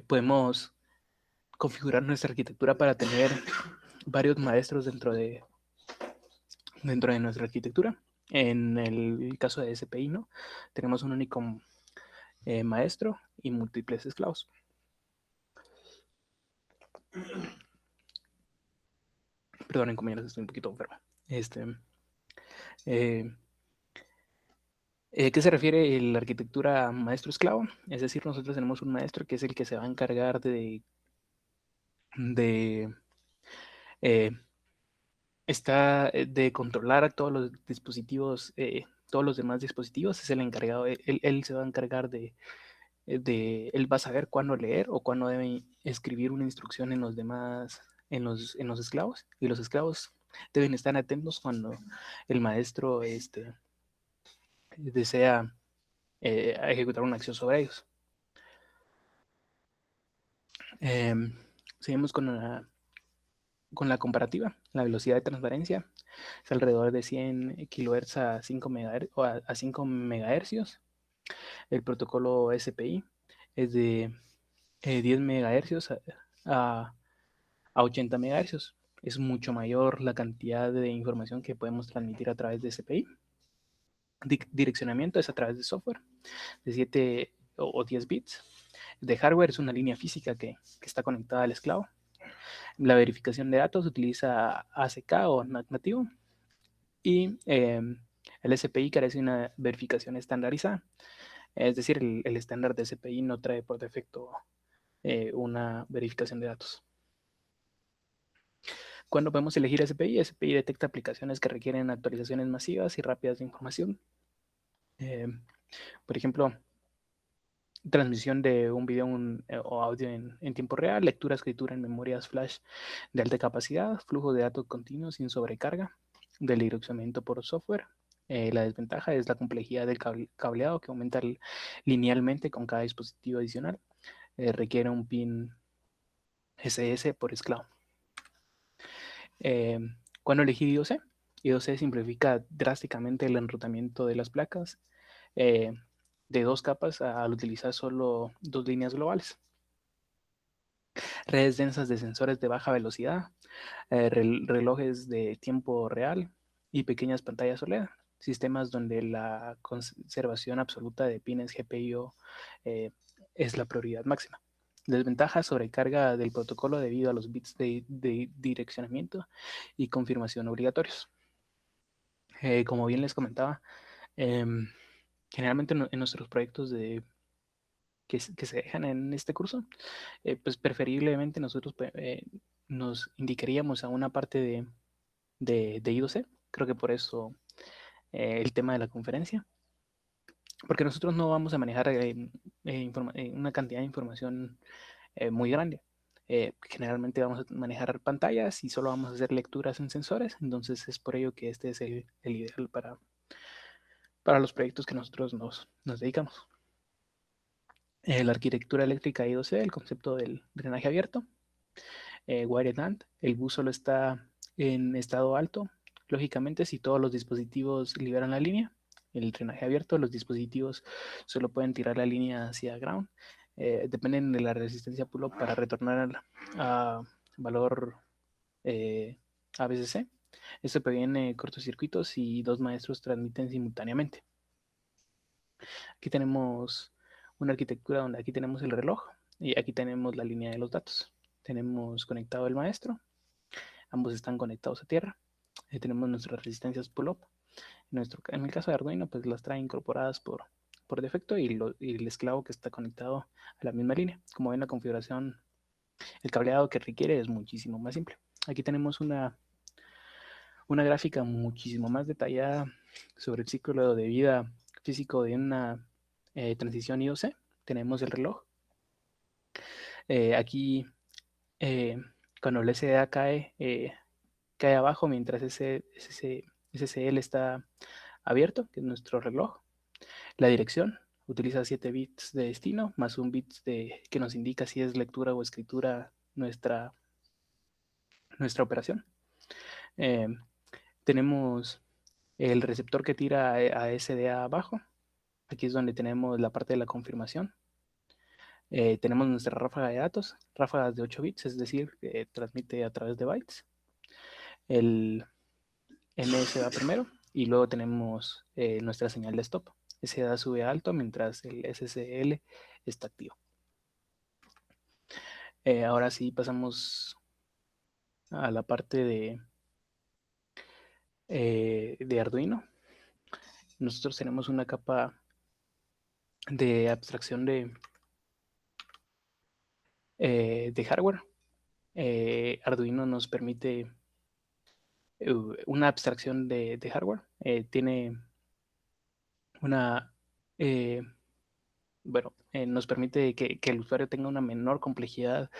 Podemos configurar nuestra arquitectura para tener varios maestros dentro de nuestra arquitectura. En el caso de SPI, ¿no? Tenemos un único maestro y múltiples esclavos. Perdonen, compañeros, estoy un poquito enfermo. ¿Qué se refiere la arquitectura maestro-esclavo? Es decir, nosotros tenemos un maestro que es el que se va a encargar de eh, de controlar a todos los dispositivos, todos los demás dispositivos, es el encargado, él se va a encargar él va a saber cuándo leer o cuándo debe escribir una instrucción en los demás, en los esclavos, y los esclavos deben estar atentos cuando el maestro desea ejecutar una acción sobre ellos. Seguimos con la comparativa. La velocidad de transferencia es alrededor de 100 kHz a 5 MHz, o a 5 MHz. El protocolo SPI es de 10 MHz a 80 MHz. Es mucho mayor la cantidad de información que podemos transmitir a través de SPI. Direccionamiento es a través de software de 7 o 10 bits. De hardware es una línea física que está conectada al esclavo. La verificación de datos utiliza ACK o NAT nativo. Y el SPI carece de una verificación estandarizada. Es decir, el estándar de SPI no trae por defecto una verificación de datos. ¿Cuándo podemos elegir SPI? SPI detecta aplicaciones que requieren actualizaciones masivas y rápidas de información. Por ejemplo, transmisión de un video o audio en tiempo real, lectura, escritura en memorias flash de alta capacidad, flujo de datos continuo sin sobrecarga, del direccionamiento por software. La desventaja es la complejidad del cableado que aumenta linealmente con cada dispositivo adicional. Requiere un pin SS por esclavo. ¿Cuándo elegir I2C? I2C simplifica drásticamente el enrutamiento de las placas de 2 capas al utilizar solo 2 líneas globales. Redes densas de sensores de baja velocidad, relojes de tiempo real y pequeñas pantallas OLED. Sistemas donde la conservación absoluta de pines GPIO es la prioridad máxima. Desventajas: sobrecarga del protocolo debido a los bits de direccionamiento y confirmación obligatorios. Como bien les comentaba, generalmente en nuestros proyectos que se dejan en este curso, pues preferiblemente nosotros nos indicaríamos a una parte de I2C. Creo que por eso el tema de la conferencia, porque nosotros no vamos a manejar una cantidad de información muy grande. Generalmente vamos a manejar pantallas y solo vamos a hacer lecturas en sensores, entonces es por ello que este es el ideal para los proyectos que nosotros nos dedicamos. La arquitectura eléctrica I2C, el concepto del drenaje abierto. Wired AND, el bus solo está en estado alto. Lógicamente, si todos los dispositivos liberan la línea, el drenaje abierto, los dispositivos solo pueden tirar la línea hacia ground. Dependen de la resistencia pull-up para retornar a valor ABCC. Esto previene cortocircuitos y 2 maestros transmiten simultáneamente. Aquí tenemos una arquitectura donde aquí tenemos el reloj y aquí tenemos la línea de los datos. Tenemos conectado el maestro, ambos están conectados a tierra. Tenemos nuestras resistencias pull-up. En el caso de Arduino, pues las trae incorporadas por defecto y el esclavo que está conectado a la misma línea. Como ven, la configuración, el cableado que requiere es muchísimo más simple. Aquí tenemos una gráfica muchísimo más detallada sobre el ciclo de vida físico de una transición I2C. Tenemos el reloj. Aquí, cuando el SDA cae abajo mientras ese SCL está abierto, que es nuestro reloj. La dirección utiliza 7 bits de destino más un bit que nos indica si es lectura o escritura nuestra operación. Tenemos el receptor que tira a SDA abajo. Aquí es donde tenemos la parte de la confirmación. Tenemos nuestra ráfaga de datos, ráfagas de 8 bits, es decir, transmite a través de bytes. El MS va primero y luego tenemos nuestra señal de stop. SDA sube a alto mientras el SSL está activo. Ahora sí pasamos a la parte de Arduino. Nosotros tenemos una capa de abstracción de hardware. Arduino nos permite una abstracción de hardware. Tiene una, eh, bueno, nos permite que el usuario tenga una menor complejidad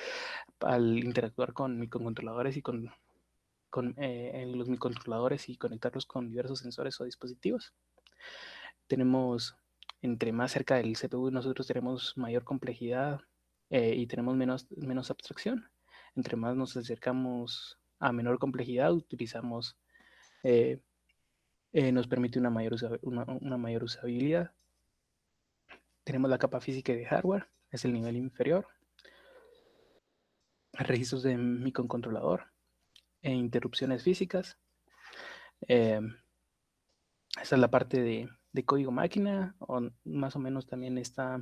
al interactuar con microcontroladores y con los microcontroladores y conectarlos con diversos sensores o dispositivos. Tenemos, entre más cerca del CPU, nosotros tenemos mayor complejidad y tenemos menos abstracción. Entre más nos acercamos a menor complejidad, utilizamos, nos permite una mayor usabilidad. Tenemos la capa física de hardware, es el nivel inferior. Registros de microcontrolador e interrupciones físicas. Esta es la parte de código máquina, o más o menos también está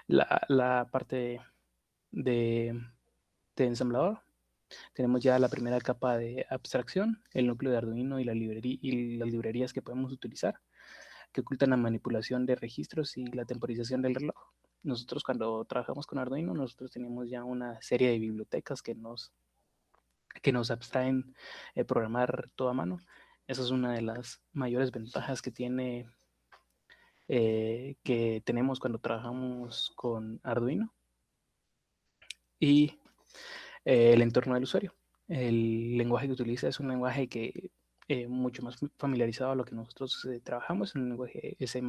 la parte de ensamblador. Tenemos ya la primera capa de abstracción, el núcleo de Arduino y las librerías que podemos utilizar, que ocultan la manipulación de registros y la temporización del reloj. Nosotros cuando trabajamos con Arduino, nosotros tenemos ya una serie de bibliotecas que nos abstraen programar todo a mano. Esa es una de las mayores ventajas que tenemos cuando trabajamos con Arduino. Y el entorno del usuario. El lenguaje que utiliza es un lenguaje que mucho más familiarizado a lo que nosotros trabajamos, un lenguaje C++.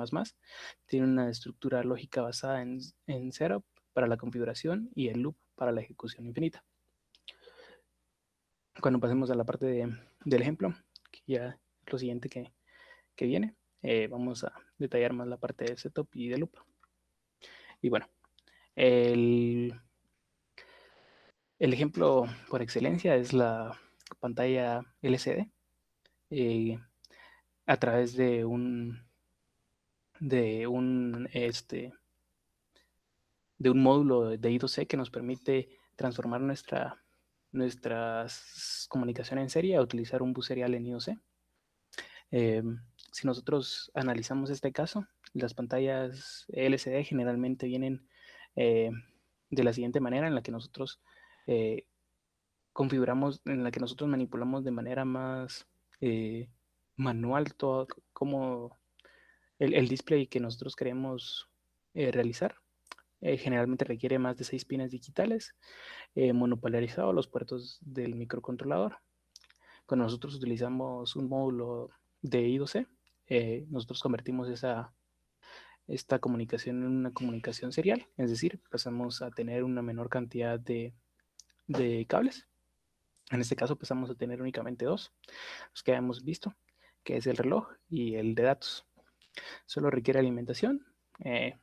Tiene una estructura lógica basada en setup para la configuración y el loop para la ejecución infinita. Cuando pasemos a la parte del ejemplo, que ya es lo siguiente que viene, vamos a detallar más la parte de setup y de loop. Y bueno, el ejemplo por excelencia es la pantalla LCD. A través de un, este, de un módulo de I2C que nos permite transformar nuestras comunicaciones en serie a utilizar un bus serial en I2C. Si nosotros analizamos este caso, las pantallas LCD generalmente vienen de la siguiente manera, en la que nosotros configuramos, en la que nosotros manipulamos de manera más manual todo como el display que nosotros queremos realizar. Generalmente requiere más de 6 pines digitales, monopolarizado los puertos del microcontrolador. Cuando nosotros utilizamos un módulo de I2C, nosotros convertimos esta comunicación en una comunicación serial, es decir, pasamos a tener una menor cantidad de cables. En este caso pasamos a tener únicamente dos, los que hemos visto, que es el reloj y el de datos. Solo requiere alimentación.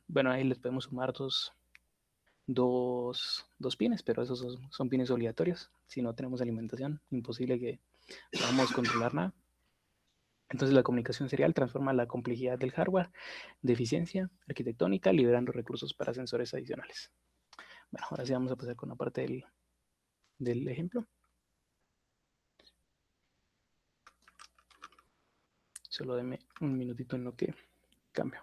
Bueno, ahí les podemos sumar dos pines, pero esos son pines obligatorios. Si no tenemos alimentación, imposible que podamos controlar nada. Entonces la comunicación serial transforma la complejidad del hardware de eficiencia arquitectónica, liberando recursos para sensores adicionales. Bueno, ahora sí vamos a pasar con la parte del ejemplo. Solo denme un minutito en lo que cambio.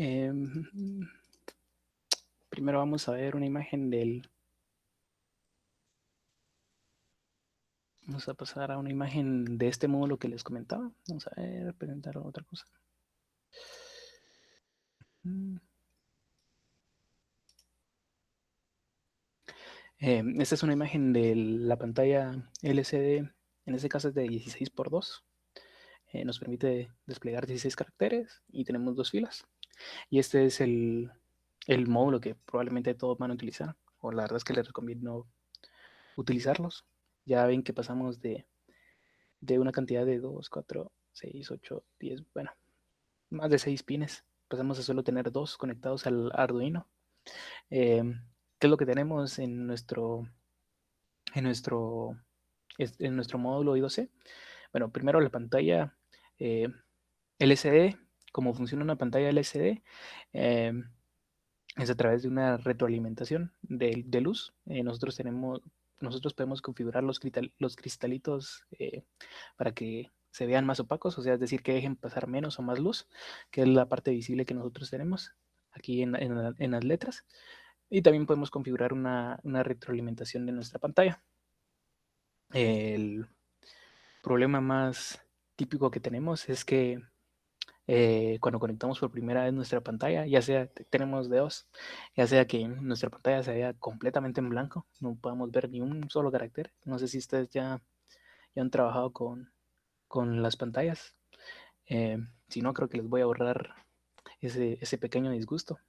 Eh, Primero vamos a ver una imagen vamos a pasar a una imagen de este módulo que les comentaba. Vamos a ver, presentar otra cosa. Esta es una imagen de la pantalla LCD, en este caso es de 16:2. Nos permite desplegar 16 caracteres y tenemos 2 filas. Y este es el módulo que probablemente todos van a utilizar, o la verdad es que les recomiendo utilizarlos. Ya ven que pasamos de una cantidad de 2, 4, 6, 8, 10, bueno, más de 6 pines. Pasamos a solo tener 2 conectados al Arduino. ¿Qué es lo que tenemos en nuestro módulo I2C? Bueno, primero la pantalla LCD. Cómo funciona una pantalla LCD es a través de una retroalimentación de luz. Nosotros podemos configurar los cristalitos para que se vean más opacos, o sea, es decir, que dejen pasar menos o más luz, que es la parte visible que nosotros tenemos aquí en las letras. Y también podemos configurar una retroalimentación de nuestra pantalla. El problema más típico que tenemos es que cuando conectamos por primera vez nuestra pantalla, ya sea tenemos de dos, ya sea que nuestra pantalla se vea completamente en blanco, no podamos ver ni un solo carácter. No sé si ustedes ya han trabajado con las pantallas. Si no, creo que les voy a ahorrar ese pequeño disgusto.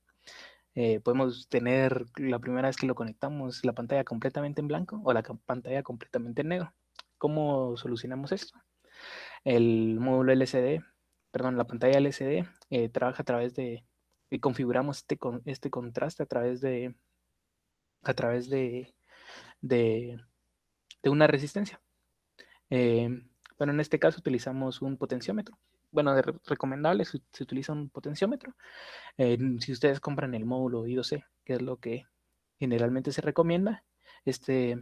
Podemos tener la primera vez que lo conectamos la pantalla completamente en blanco o la pantalla completamente en negro. ¿Cómo solucionamos esto? El módulo LCD, perdón, la pantalla LCD trabaja a través y configuramos este contraste a través de una resistencia. Bueno, en este caso utilizamos un potenciómetro. Bueno, de recomendable se utiliza un potenciómetro. Si ustedes compran el módulo I2C, que es lo que generalmente se recomienda, este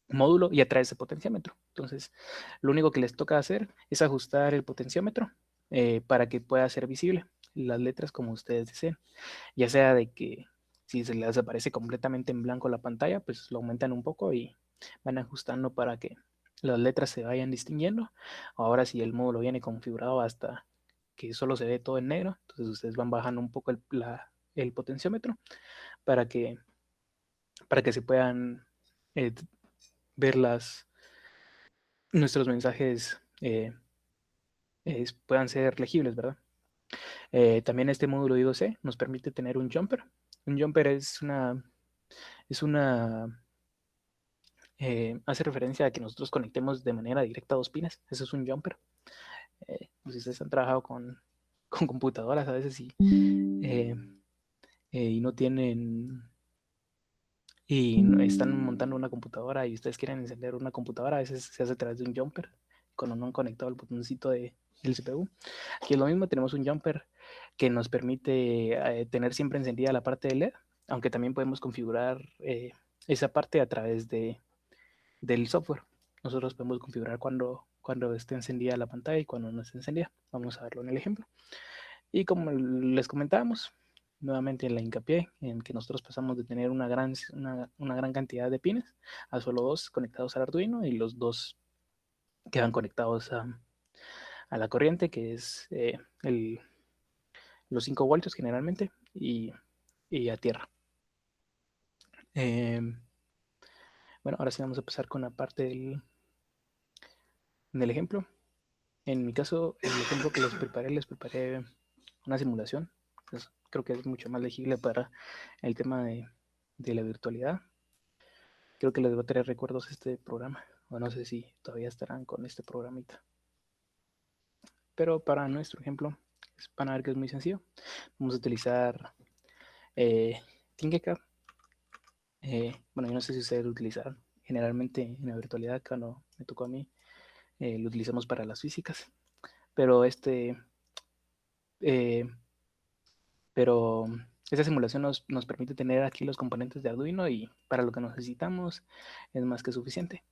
módulo ya trae ese potenciómetro. Entonces, lo único que les toca hacer es ajustar el potenciómetro para que pueda ser visible las letras como ustedes deseen. Ya sea de que si se les aparece completamente en blanco la pantalla, pues lo aumentan un poco y van ajustando para que las letras se vayan distinguiendo. Ahora, si el módulo viene configurado hasta que solo se ve todo en negro, entonces ustedes van bajando un poco el potenciómetro para que se puedan ver nuestros mensajes puedan ser legibles, ¿verdad? También este módulo I2C nos permite tener un jumper. Un jumper hace referencia a que nosotros conectemos de manera directa dos pines. Eso es un jumper. Si ustedes han trabajado con computadoras a veces y no tienen y están montando una computadora y ustedes quieren encender una computadora, a veces se hace a través de un jumper cuando no han conectado el botoncito del CPU. Aquí es lo mismo, tenemos un jumper que nos permite tener siempre encendida la parte de LED, aunque también podemos configurar esa parte a través del software. Nosotros podemos configurar cuando esté encendida la pantalla y cuando no esté encendida. Vamos a verlo en el ejemplo. Y como les comentábamos, nuevamente la hincapié en que nosotros pasamos de tener una gran cantidad de pines a solo dos conectados al Arduino y los dos quedan conectados a la corriente, que es los 5 voltios generalmente, y a tierra. Bueno, ahora sí vamos a empezar con la parte del ejemplo. En mi caso, el ejemplo que les preparé una simulación. Pues creo que es mucho más legible para el tema de la virtualidad. Creo que les va a traer recuerdos este programa. O no sé si todavía estarán con este programita. Pero para nuestro ejemplo, van a ver que es muy sencillo. Vamos a utilizar Tinkercad. Bueno, yo no sé si ustedes lo utilizaron. Generalmente en la virtualidad, cuando me tocó a mí, lo utilizamos para las físicas. Pero eh, esta simulación nos permite tener aquí los componentes de Arduino y para lo que necesitamos es más que suficiente.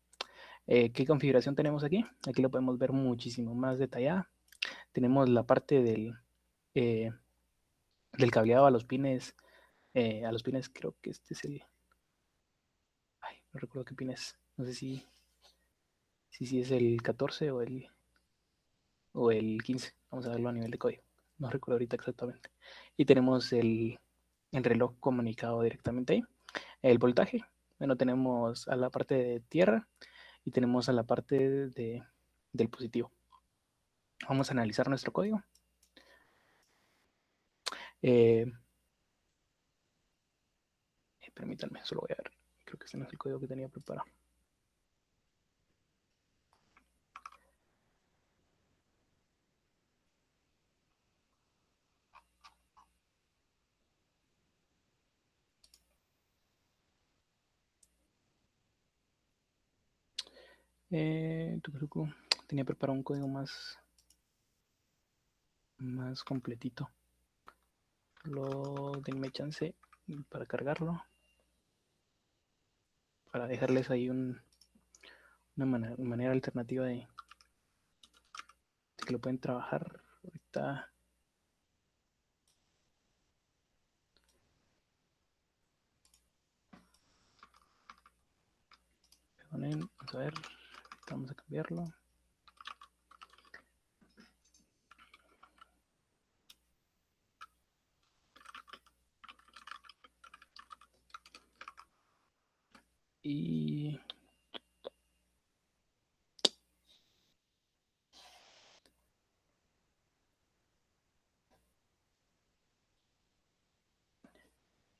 ¿Qué configuración tenemos aquí? Aquí lo podemos ver muchísimo más detallada. Tenemos la parte eh, del cableado a los pines. Creo que este es no recuerdo qué pines. No sé si es el 14 o el 15. Vamos a verlo a nivel de código. No recuerdo ahorita exactamente. Y tenemos el reloj comunicado directamente ahí. El voltaje, bueno, tenemos a la parte de tierra y tenemos a la parte del positivo. Vamos a analizar nuestro código. Permítanme, solo voy a ver. Creo que este no es el código que tenía preparado. Tenía preparado un código más completito. Denme chance para cargarlo. Para dejarles ahí una manera alternativa de que lo pueden trabajar. Ahorita. Perdonen, vamos a ver. Vamos a cambiarlo. Y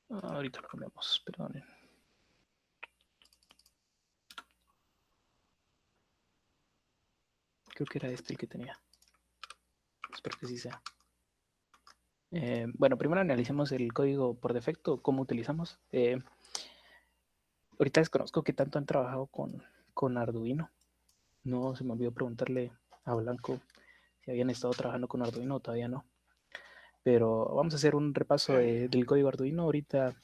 ahorita lo cambiamos, perdonen. Creo que era este el que tenía. Espero que sí sea. Bueno, primero analicemos el código por defecto, cómo utilizamos. Ahorita desconozco qué tanto han trabajado con Arduino. No se me olvidó preguntarle a Blanco si habían estado trabajando con Arduino o todavía no. Pero vamos a hacer un repaso del código Arduino ahorita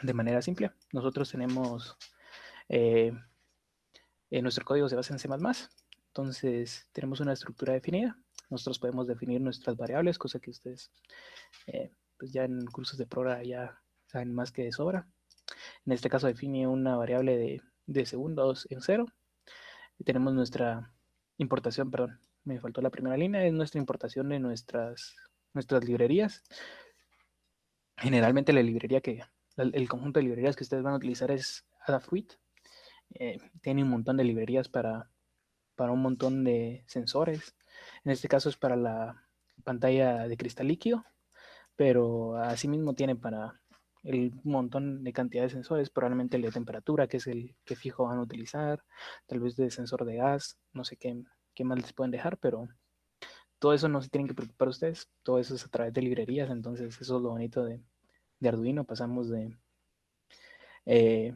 de manera simple. Nosotros tenemos nuestro código se basa en C++. Entonces tenemos una estructura definida. Nosotros podemos definir nuestras variables, cosa que ustedes pues ya en cursos de programa ya saben más que de sobra. En este caso define una variable de segundos en 0. Y tenemos nuestra importación, perdón, me faltó la primera línea, es nuestra importación de nuestras librerías. Generalmente la librería el conjunto de librerías que ustedes van a utilizar es Adafruit. Tiene un montón de librerías para un montón de sensores. En este caso es para la pantalla de cristal líquido, pero asimismo tiene para el montón de cantidad de sensores, probablemente el de temperatura, que es el que fijo van a utilizar, tal vez de sensor de gas, no sé qué más les pueden dejar, pero todo eso no se tienen que preocupar ustedes, todo eso es a través de librerías, entonces eso es lo bonito de Arduino, pasamos eh,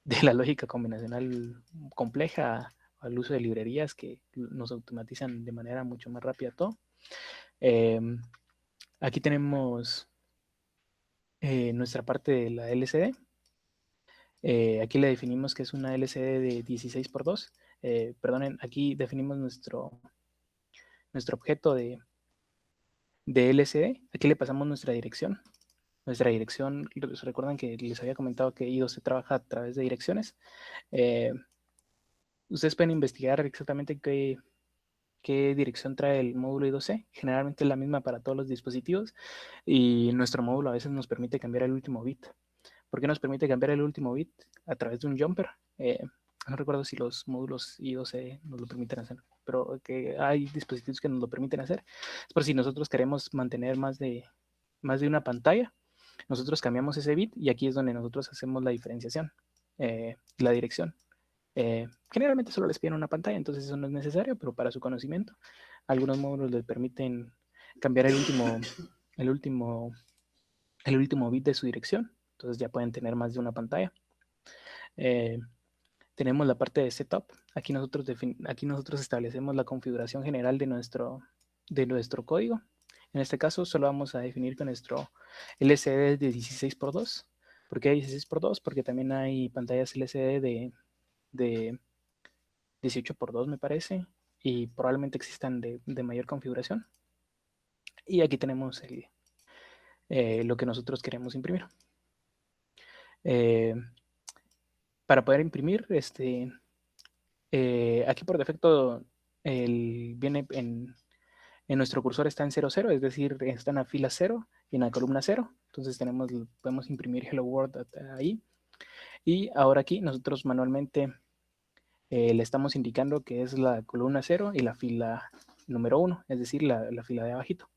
de la lógica combinacional compleja al uso de librerías que nos automatizan de manera mucho más rápida todo. Aquí tenemos nuestra parte de la LCD. Aquí le definimos que es una LCD de 16x2. Perdonen, aquí definimos nuestro objeto de LCD. Aquí le pasamos nuestra dirección. Nuestra dirección, recuerdan que les había comentado que I2C trabaja a través de direcciones. Ustedes pueden investigar exactamente qué dirección trae el módulo I2C. Generalmente es la misma para todos los dispositivos y nuestro módulo a veces nos permite cambiar el último bit. ¿Por qué nos permite cambiar el último bit? A través de un jumper. No recuerdo si los módulos I2C nos lo permiten hacer, pero que hay dispositivos que nos lo permiten hacer. Es por si nosotros queremos mantener más de una pantalla, nosotros cambiamos ese bit y aquí es donde nosotros hacemos la diferenciación, la dirección. Generalmente solo les piden una pantalla, entonces eso no es necesario, pero para su conocimiento, algunos módulos les permiten cambiar el último bit de su dirección, entonces ya pueden tener más de una pantalla. Tenemos la parte de setup. Aquí nosotros establecemos la configuración general de nuestro código. En este caso solo vamos a definir que nuestro LCD es de 16x2. ¿Por qué 16x2? Porque también hay pantallas LCD de 18x2 me parece, y probablemente existan de mayor configuración. Y aquí tenemos lo que nosotros queremos imprimir. para poder imprimir, aquí por defecto viene en nuestro cursor está en 00, es decir, está en la fila 0 y en la columna 0. Entonces podemos imprimir Hello World ahí. Y ahora aquí nosotros manualmente le estamos indicando que es la columna 0 y la fila número 1, es decir, la fila de abajito.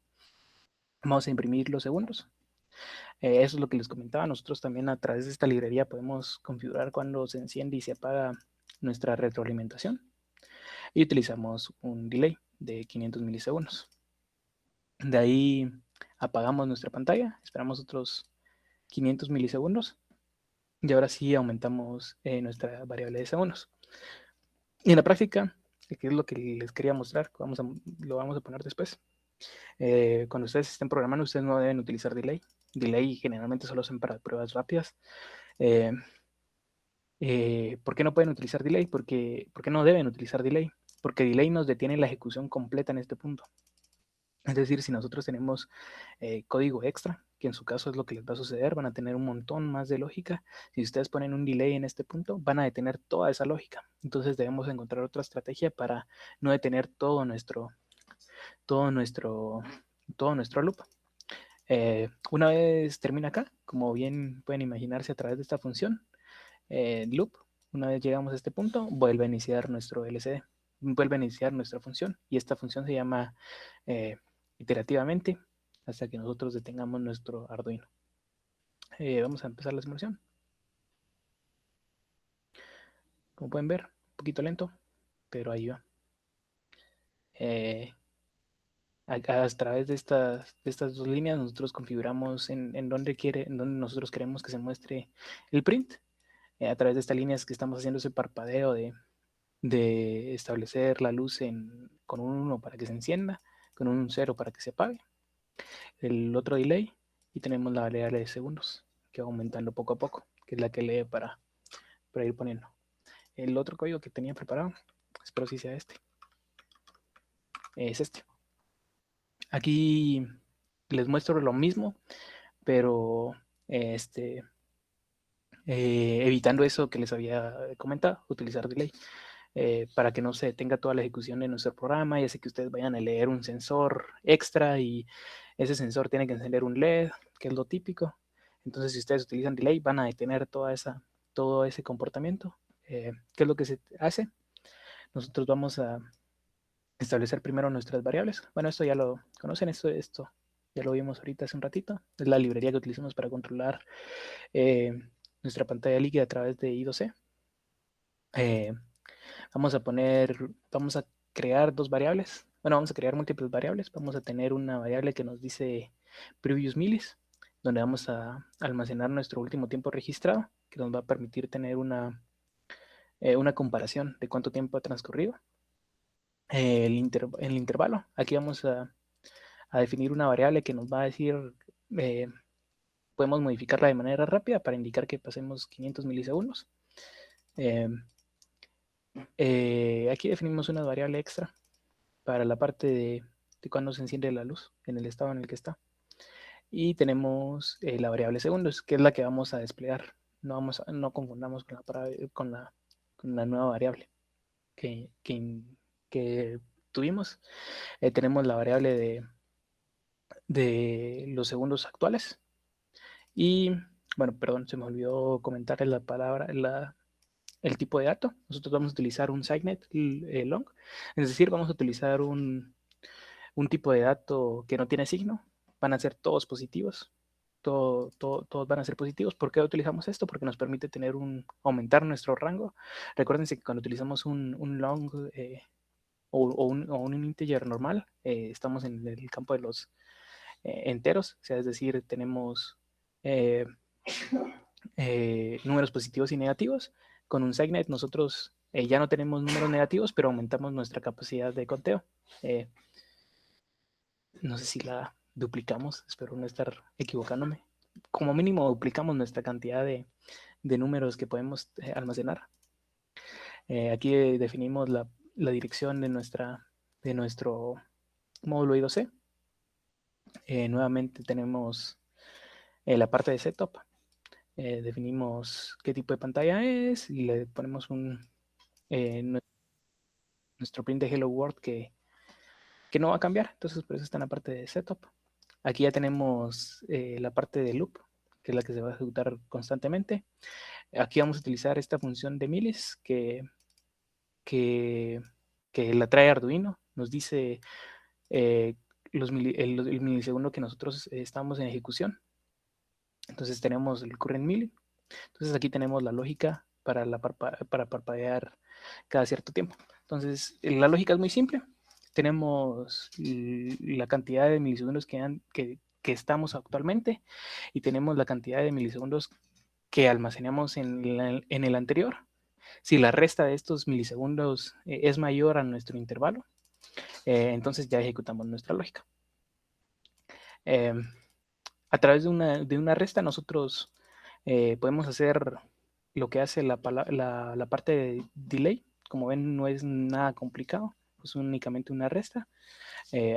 Vamos a imprimir los segundos. Eso es lo que les comentaba. Nosotros también a través de esta librería podemos configurar cuando se enciende y se apaga nuestra retroalimentación. Y utilizamos un delay de 500 milisegundos. De ahí apagamos nuestra pantalla, esperamos otros 500 milisegundos y ahora sí aumentamos nuestra variable de segundos. Y en la práctica, que es lo que les quería mostrar, lo vamos a poner después. Cuando ustedes estén programando, ustedes no deben utilizar delay. Delay generalmente solo son para pruebas rápidas. ¿Por qué no pueden utilizar delay? ¿Por qué no deben utilizar delay? Porque delay nos detiene la ejecución completa en este punto. Es decir, si nosotros tenemos código extra, que en su caso es lo que les va a suceder, van a tener un montón más de lógica. Si ustedes ponen un delay en este punto, van a detener toda esa lógica. Entonces debemos encontrar otra estrategia para no detener todo nuestro loop. Una vez termina acá, como bien pueden imaginarse a través de esta función, loop, una vez llegamos a este punto, vuelve a iniciar nuestro LCD, vuelve a iniciar nuestra función, y esta función se llama iterativamente hasta que nosotros detengamos nuestro Arduino. Vamos a empezar la simulación. Como pueden ver, un poquito lento, pero ahí va. A través de estas dos líneas nosotros configuramos en donde nosotros queremos que se muestre el print. A través de esta línea es que estamos haciendo ese parpadeo de establecer la luz con un 1 para que se encienda, con un 0 para que se apague. El otro delay, y tenemos la variable de segundos que va aumentando poco a poco, que es la que lee para ir poniendo. El otro código que tenía preparado, espero si sea este, es este. Aquí les muestro lo mismo, pero evitando eso que les había comentado, utilizar delay. Para que no se detenga toda la ejecución de nuestro programa, ya sé que ustedes vayan a leer un sensor extra y ese sensor tiene que encender un LED, que es lo típico. Entonces, si ustedes utilizan delay, van a detener todo ese comportamiento. ¿Qué es lo que se hace? Nosotros vamos a establecer primero nuestras variables. Bueno, esto ya lo conocen, esto ya lo vimos ahorita hace un ratito. Es la librería que utilizamos para controlar nuestra pantalla líquida a través de I2C. Vamos a crear dos variables. Bueno, vamos a crear múltiples variables. Vamos a tener una variable que nos dice previous millis, donde vamos a almacenar nuestro último tiempo registrado, que nos va a permitir tener una comparación de cuánto tiempo ha transcurrido. El intervalo. Aquí vamos a definir una variable que nos va a decir, podemos modificarla de manera rápida para indicar que pasemos 500 milisegundos. Aquí definimos una variable extra para la parte de cuando se enciende la luz, en el estado en el que está. Y tenemos la variable segundos, que es la que vamos a desplegar. No confundamos con la nueva variable que tuvimos. Tenemos la variable de los segundos actuales. Y, bueno, perdón, se me olvidó comentar la palabra, el tipo de dato. Nosotros vamos a utilizar un SIGNET long, es decir, vamos a utilizar un tipo de dato que no tiene signo. Van a ser todos positivos. Todos van a ser positivos. ¿Por qué utilizamos esto? Porque nos permite aumentar nuestro rango. Recuérdense que cuando utilizamos un long o un integer normal, estamos en el campo de los enteros, o sea, es decir, tenemos números positivos y negativos. Con un SIGNET nosotros ya no tenemos números negativos, pero aumentamos nuestra capacidad de conteo. No sé si la duplicamos, espero no estar equivocándome. Como mínimo duplicamos nuestra cantidad de números que podemos almacenar. Aquí definimos la dirección de nuestro módulo I2C. Nuevamente tenemos la parte de setup. definimos qué tipo de pantalla es y le ponemos nuestro print de Hello World que no va a cambiar. Entonces, por eso está en la parte de setup. Aquí ya tenemos la parte de loop, que es la que se va a ejecutar constantemente. Aquí vamos a utilizar esta función de milis que, que la trae Arduino. Nos dice el milisegundo que nosotros estamos en ejecución. Entonces tenemos el current milli. Entonces aquí tenemos la lógica para parpadear cada cierto tiempo. Entonces la lógica es muy simple. Tenemos la cantidad de milisegundos que estamos actualmente y tenemos la cantidad de milisegundos que almacenamos en el anterior. Si la resta de estos milisegundos es mayor a nuestro intervalo, entonces ya ejecutamos nuestra lógica. A través de una resta nosotros podemos hacer lo que hace la parte de delay. Como ven, no es nada complicado, es únicamente una resta.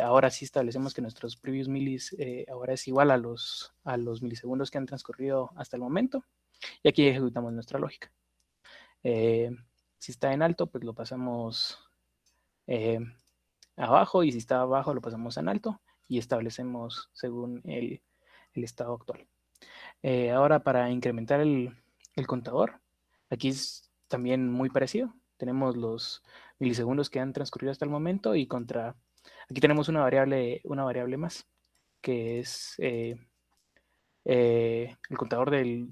Ahora sí establecemos que nuestros previous milis ahora es igual a los milisegundos que han transcurrido hasta el momento. Y aquí ejecutamos nuestra lógica. Si está en alto, pues lo pasamos abajo, y si está abajo lo pasamos en alto y establecemos según el estado actual. Ahora, para incrementar el contador, aquí es también muy parecido. Tenemos los milisegundos que han transcurrido hasta el momento y aquí tenemos una variable más, que es el contador de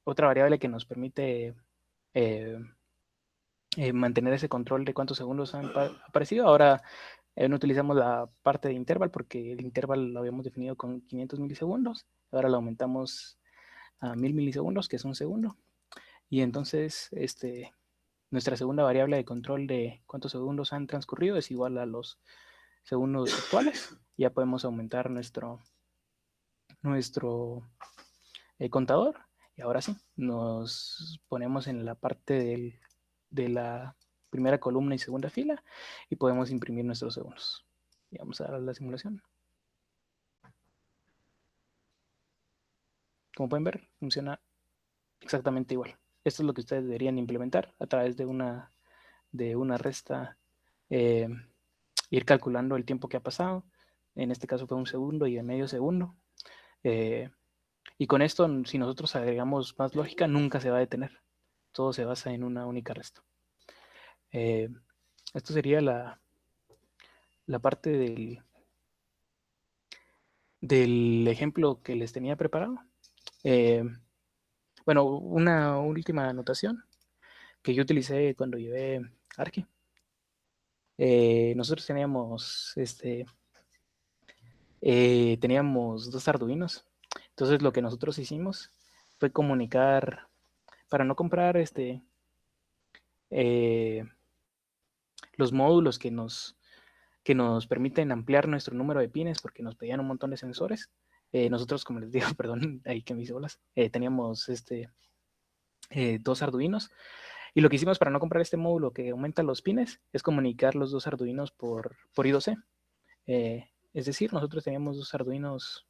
otra variable que nos permite mantener ese control de cuántos segundos han aparecido. Ahora no utilizamos la parte de interval porque el interval lo habíamos definido con 500 milisegundos. Ahora lo aumentamos a 1000 milisegundos, que es un segundo. Y entonces nuestra segunda variable de control de cuántos segundos han transcurrido es igual a los segundos actuales. Ya podemos aumentar nuestro contador. Y ahora sí, nos ponemos en la parte de la primera columna y segunda fila y podemos imprimir nuestros segundos. Y vamos a dar a la simulación. Como pueden ver, funciona exactamente igual. Esto es lo que ustedes deberían implementar a través de una resta, ir calculando el tiempo que ha pasado. En este caso fue un segundo y medio segundo. Y con esto, si nosotros agregamos más lógica, nunca se va a detener. Todo se basa en una única resta. Esto sería la parte del ejemplo que les tenía preparado. Bueno, una última anotación que yo utilicé cuando llevé Archi. Nosotros teníamos dos Arduinos. Entonces lo que nosotros hicimos fue comunicar, para no comprar los módulos que nos permiten ampliar nuestro número de pines, porque nos pedían un montón de sensores. Nosotros, como les digo, perdón, ahí que me hice bolas, teníamos dos Arduinos. Y lo que hicimos para no comprar este módulo que aumenta los pines es comunicar los dos Arduinos por I2C. Es decir, nosotros teníamos dos Arduinos.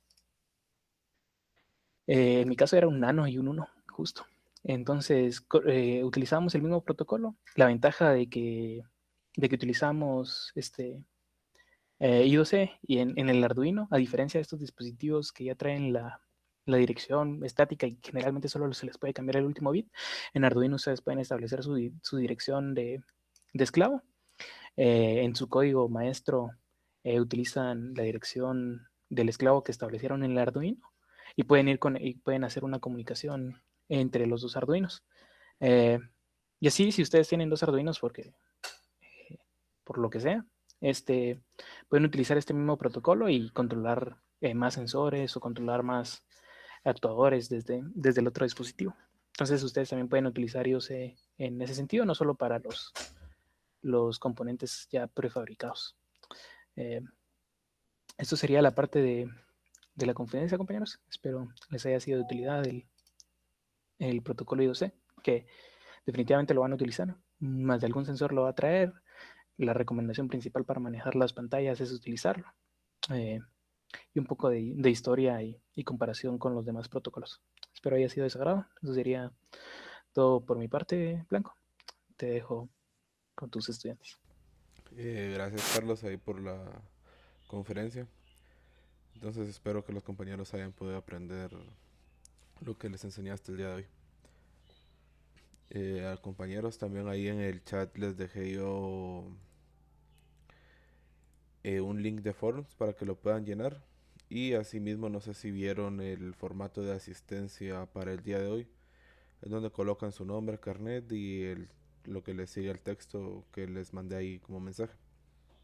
En mi caso era un Nano y un Uno, justo. Entonces, utilizamos el mismo protocolo. La ventaja de que utilizamos I2C y en el Arduino, a diferencia de estos dispositivos que ya traen la dirección estática y generalmente solo se les puede cambiar el último bit, en Arduino ustedes pueden establecer su dirección de esclavo. En su código maestro utilizan la dirección del esclavo que establecieron en el Arduino y pueden hacer una comunicación entre los dos Arduinos. Y así, si ustedes tienen dos Arduinos, por lo que sea, pueden utilizar este mismo protocolo y controlar más sensores o controlar más actuadores desde el otro dispositivo. Entonces ustedes también pueden utilizar IOC en ese sentido, no solo para los componentes ya prefabricados. Esto sería la parte de la conferencia, compañeros. Espero les haya sido de utilidad el protocolo I2C, que definitivamente lo van a utilizar. Más de algún sensor lo va a traer. La recomendación principal para manejar las pantallas es utilizarlo. Y un poco de historia y comparación con los demás protocolos. Espero haya sido de su agrado. Eso sería todo por mi parte, Blanco. Te dejo con tus estudiantes. Gracias Carlos ahí por la conferencia. Entonces espero que los compañeros hayan podido aprender lo que les enseñaste el día de hoy. A compañeros también ahí en el chat les dejé yo un link de forums para que lo puedan llenar. Y asimismo no sé si vieron el formato de asistencia para el día de hoy, en donde colocan su nombre, carnet y lo que les sigue el texto que les mandé ahí como mensaje.